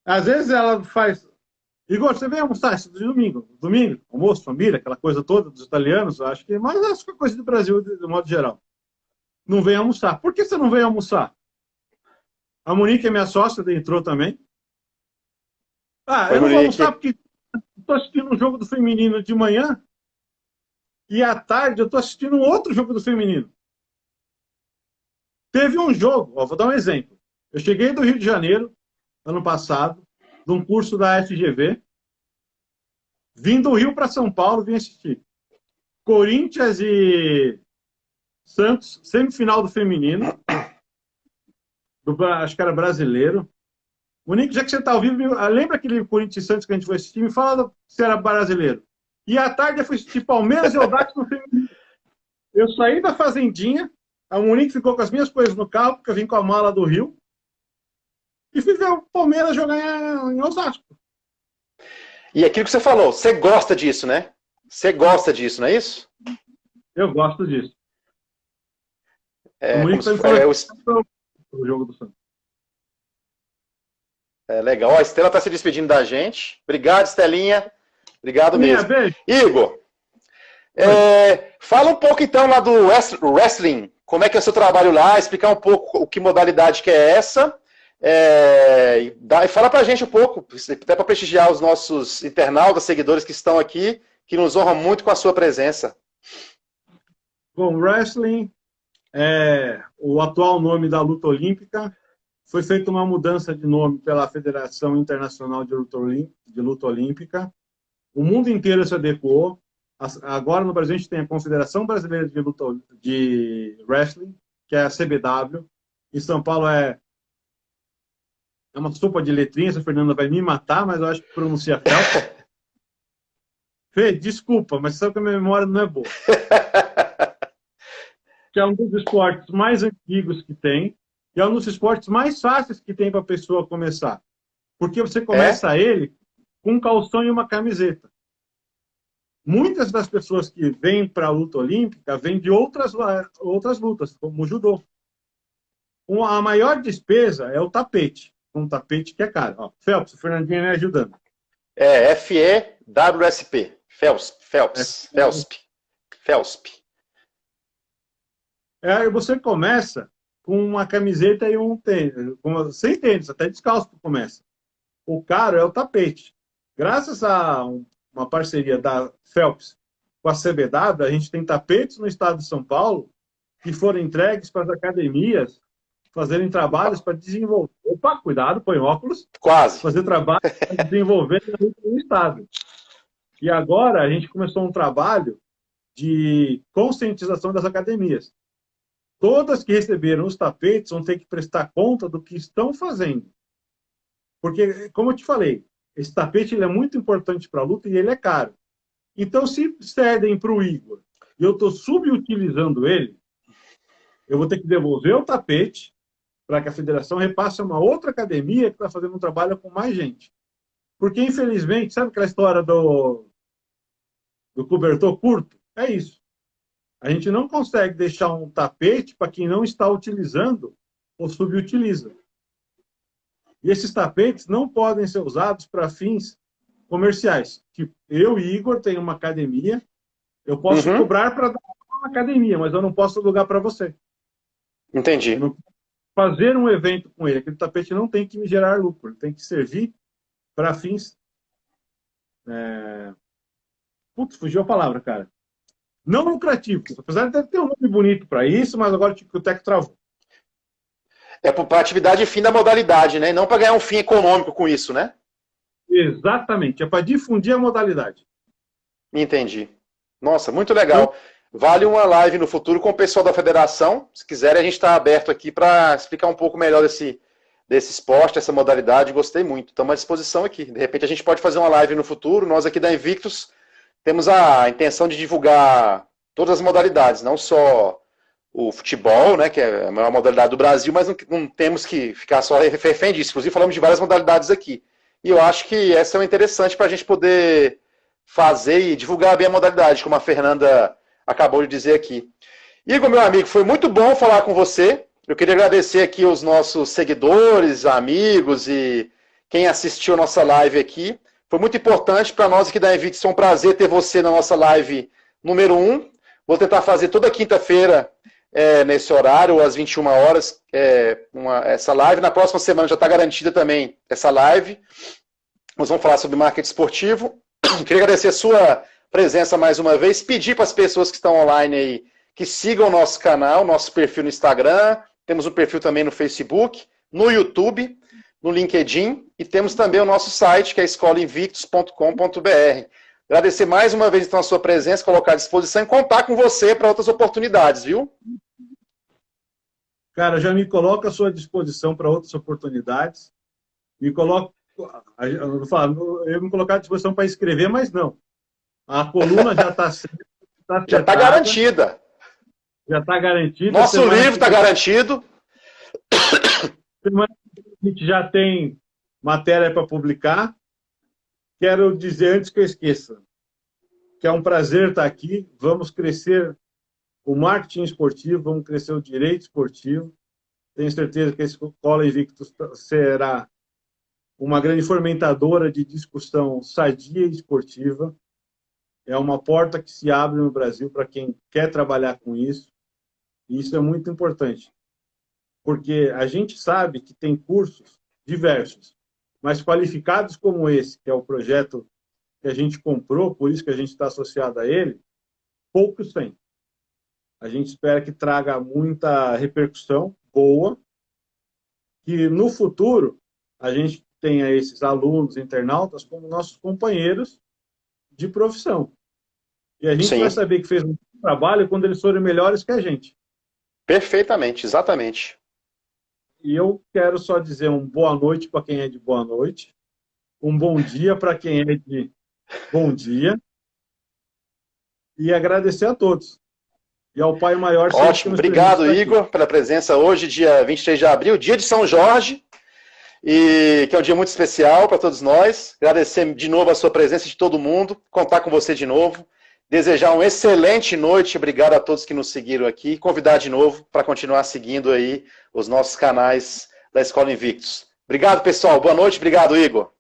Às vezes ela faz... Igor, você vem almoçar esse domingo? Domingo, almoço, família, aquela coisa toda dos italianos, acho que, mas acho que é coisa do Brasil, de modo geral. Não vem almoçar. Por que você não veio almoçar? A Monique é minha sócia, entrou também. Eu não vou almoçar porque estou assistindo um jogo do feminino de manhã e à tarde eu estou assistindo um outro jogo do feminino. Teve um jogo, vou dar um exemplo. Eu cheguei do Rio de Janeiro, ano passado, de um curso da FGV, vim do Rio para São Paulo, vim assistir Corinthians e Santos, semifinal do feminino, acho que era brasileiro. Monique, já que você está ao vivo, lembra aquele Corinthians e Santos que a gente foi assistir? Me fala se era brasileiro. E à tarde eu fui assistir Palmeiras e Audax no feminino. Eu saí da fazendinha, a Monique ficou com as minhas coisas no carro, porque eu vim com a mala do Rio, e fui ver o Palmeiras jogar em Osasco. E aquilo que você falou, você gosta disso, né? Você gosta disso, não é isso? Eu gosto disso. O jogo do Santos. Legal. A Estela está se despedindo da gente. Obrigado, Estelinha. Obrigado mesmo. Beijo. Igor, fala um pouco então lá do wrestling. Como é que é o seu trabalho lá? Explicar um pouco que modalidade que é essa. E fala pra gente um pouco, até para prestigiar os nossos internautas, seguidores que estão aqui, que nos honram muito com a sua presença. Bom, wrestling é o atual nome da luta olímpica. Foi feita uma mudança de nome pela Federação Internacional de Luta Olímpica. O mundo inteiro se adequou. Agora no Brasil a gente tem a Confederação Brasileira de Wrestling, que é a CBW. Em São Paulo é uma sopa de letrinhas, a Fernanda vai me matar, mas eu acho que pronuncia Felpa. Fê, desculpa, mas sabe que a minha memória não é boa. Que é um dos esportes mais antigos que tem, e é um dos esportes mais fáceis que tem para a pessoa começar. Porque você começa ele com um calção e uma camiseta. Muitas das pessoas que vêm para a luta olímpica vêm de outras lutas, como o judô. A maior despesa é o tapete, um tapete que é caro. Ó, Phelps, o Fernandinho me ajudando. É FEWSP. Felsp. Aí você começa com uma camiseta e um tênis, sem tênis, até descalço que começa. O caro é o tapete. Graças a uma parceria da Phelps com a CBW, a gente tem tapetes no estado de São Paulo que foram entregues para as academias fazerem trabalhos para desenvolver. Opa, cuidado, põe óculos. Quase. Fazer trabalho para desenvolver no estado. E agora a gente começou um trabalho de conscientização das academias. Todas que receberam os tapetes vão ter que prestar conta do que estão fazendo. Porque, como eu te falei, esse tapete ele é muito importante para a luta e ele é caro. Então, se cedem para o Igor e eu estou subutilizando ele, eu vou ter que devolver o tapete para que a federação repasse a uma outra academia que está fazendo um trabalho com mais gente. Porque, infelizmente, sabe aquela história do cobertor curto? É isso. A gente não consegue deixar um tapete para quem não está utilizando ou subutiliza. E esses tapetes não podem ser usados para fins comerciais. Tipo, eu e Igor tem uma academia, eu posso cobrar para dar uma academia, mas eu não posso alugar para você. Entendi. Eu não fazer um evento com ele. Aquele tapete não tem que me gerar lucro, tem que servir para fins... Putz, fugiu a palavra, cara. Não lucrativos. Apesar de ter um nome bonito para isso, mas agora o Teco travou. É para atividade fim da modalidade, né? Não para ganhar um fim econômico com isso, né? Exatamente. É para difundir a modalidade. Entendi. Nossa, muito legal. Vale uma live no futuro com o pessoal da federação. Se quiserem, a gente está aberto aqui para explicar um pouco melhor desse esporte, dessa modalidade. Gostei muito. Estamos à disposição aqui. De repente, a gente pode fazer uma live no futuro. Nós aqui da Invictus temos a intenção de divulgar todas as modalidades, não só o futebol, né, que é a maior modalidade do Brasil, mas não temos que ficar só refém disso. Inclusive, falamos de várias modalidades aqui. E eu acho que essa é interessante para a gente poder fazer e divulgar bem a modalidade, como a Fernanda acabou de dizer aqui. Igor, meu amigo, foi muito bom falar com você. Eu queria agradecer aqui os nossos seguidores, amigos e quem assistiu a nossa live aqui. Foi muito importante para nós aqui da Invictus. É um prazer ter você na nossa live número 1. Vou tentar fazer toda quinta-feira nesse horário, às 21 horas, essa live. Na próxima semana já está garantida também essa live. Nós vamos falar sobre marketing esportivo. Queria agradecer a sua presença mais uma vez. Pedir para as pessoas que estão online aí que sigam o nosso canal, nosso perfil no Instagram. Temos um perfil também no Facebook, no YouTube, no LinkedIn. E temos também o nosso site, que é escolainvictus.com.br. Agradecer mais uma vez então a sua presença, colocar à disposição e contar com você para outras oportunidades, viu? Cara, já me coloco à sua disposição para outras oportunidades. Me coloco, eu me colocar à disposição para escrever, mas não. A coluna já está já está garantida. Já está garantida. Nosso livro está garantido. Semana a gente já tem matéria para publicar. Quero dizer, antes que eu esqueça, que é um prazer estar aqui. Vamos crescer o marketing esportivo, vamos crescer o direito esportivo. Tenho certeza que a Escola Invictus será uma grande fomentadora de discussão sadia e esportiva. É uma porta que se abre no Brasil para quem quer trabalhar com isso. E isso é muito importante, porque a gente sabe que tem cursos diversos, mas qualificados como esse, que é o projeto que a gente comprou, por isso que a gente está associado a ele, poucos têm. A gente espera que traga muita repercussão boa, que no futuro a gente tenha esses alunos, internautas, como nossos companheiros de profissão. E a gente vai saber que fez um trabalho quando eles forem melhores que a gente. Perfeitamente, exatamente. E eu quero só dizer uma boa noite para quem é de boa noite, um bom dia para quem é de bom dia, e agradecer a todos. E ao Pai Maior... Ótimo, obrigado, Igor, pela presença hoje, dia 23 de abril, dia de São Jorge. e que é um dia muito especial para todos nós. Agradecer de novo a sua presença de todo mundo, contar com você de novo. Desejar uma excelente noite, obrigado a todos que nos seguiram aqui. Convidar de novo para continuar seguindo aí os nossos canais da Escola Invictus. Obrigado, pessoal. Boa noite. Obrigado, Igor.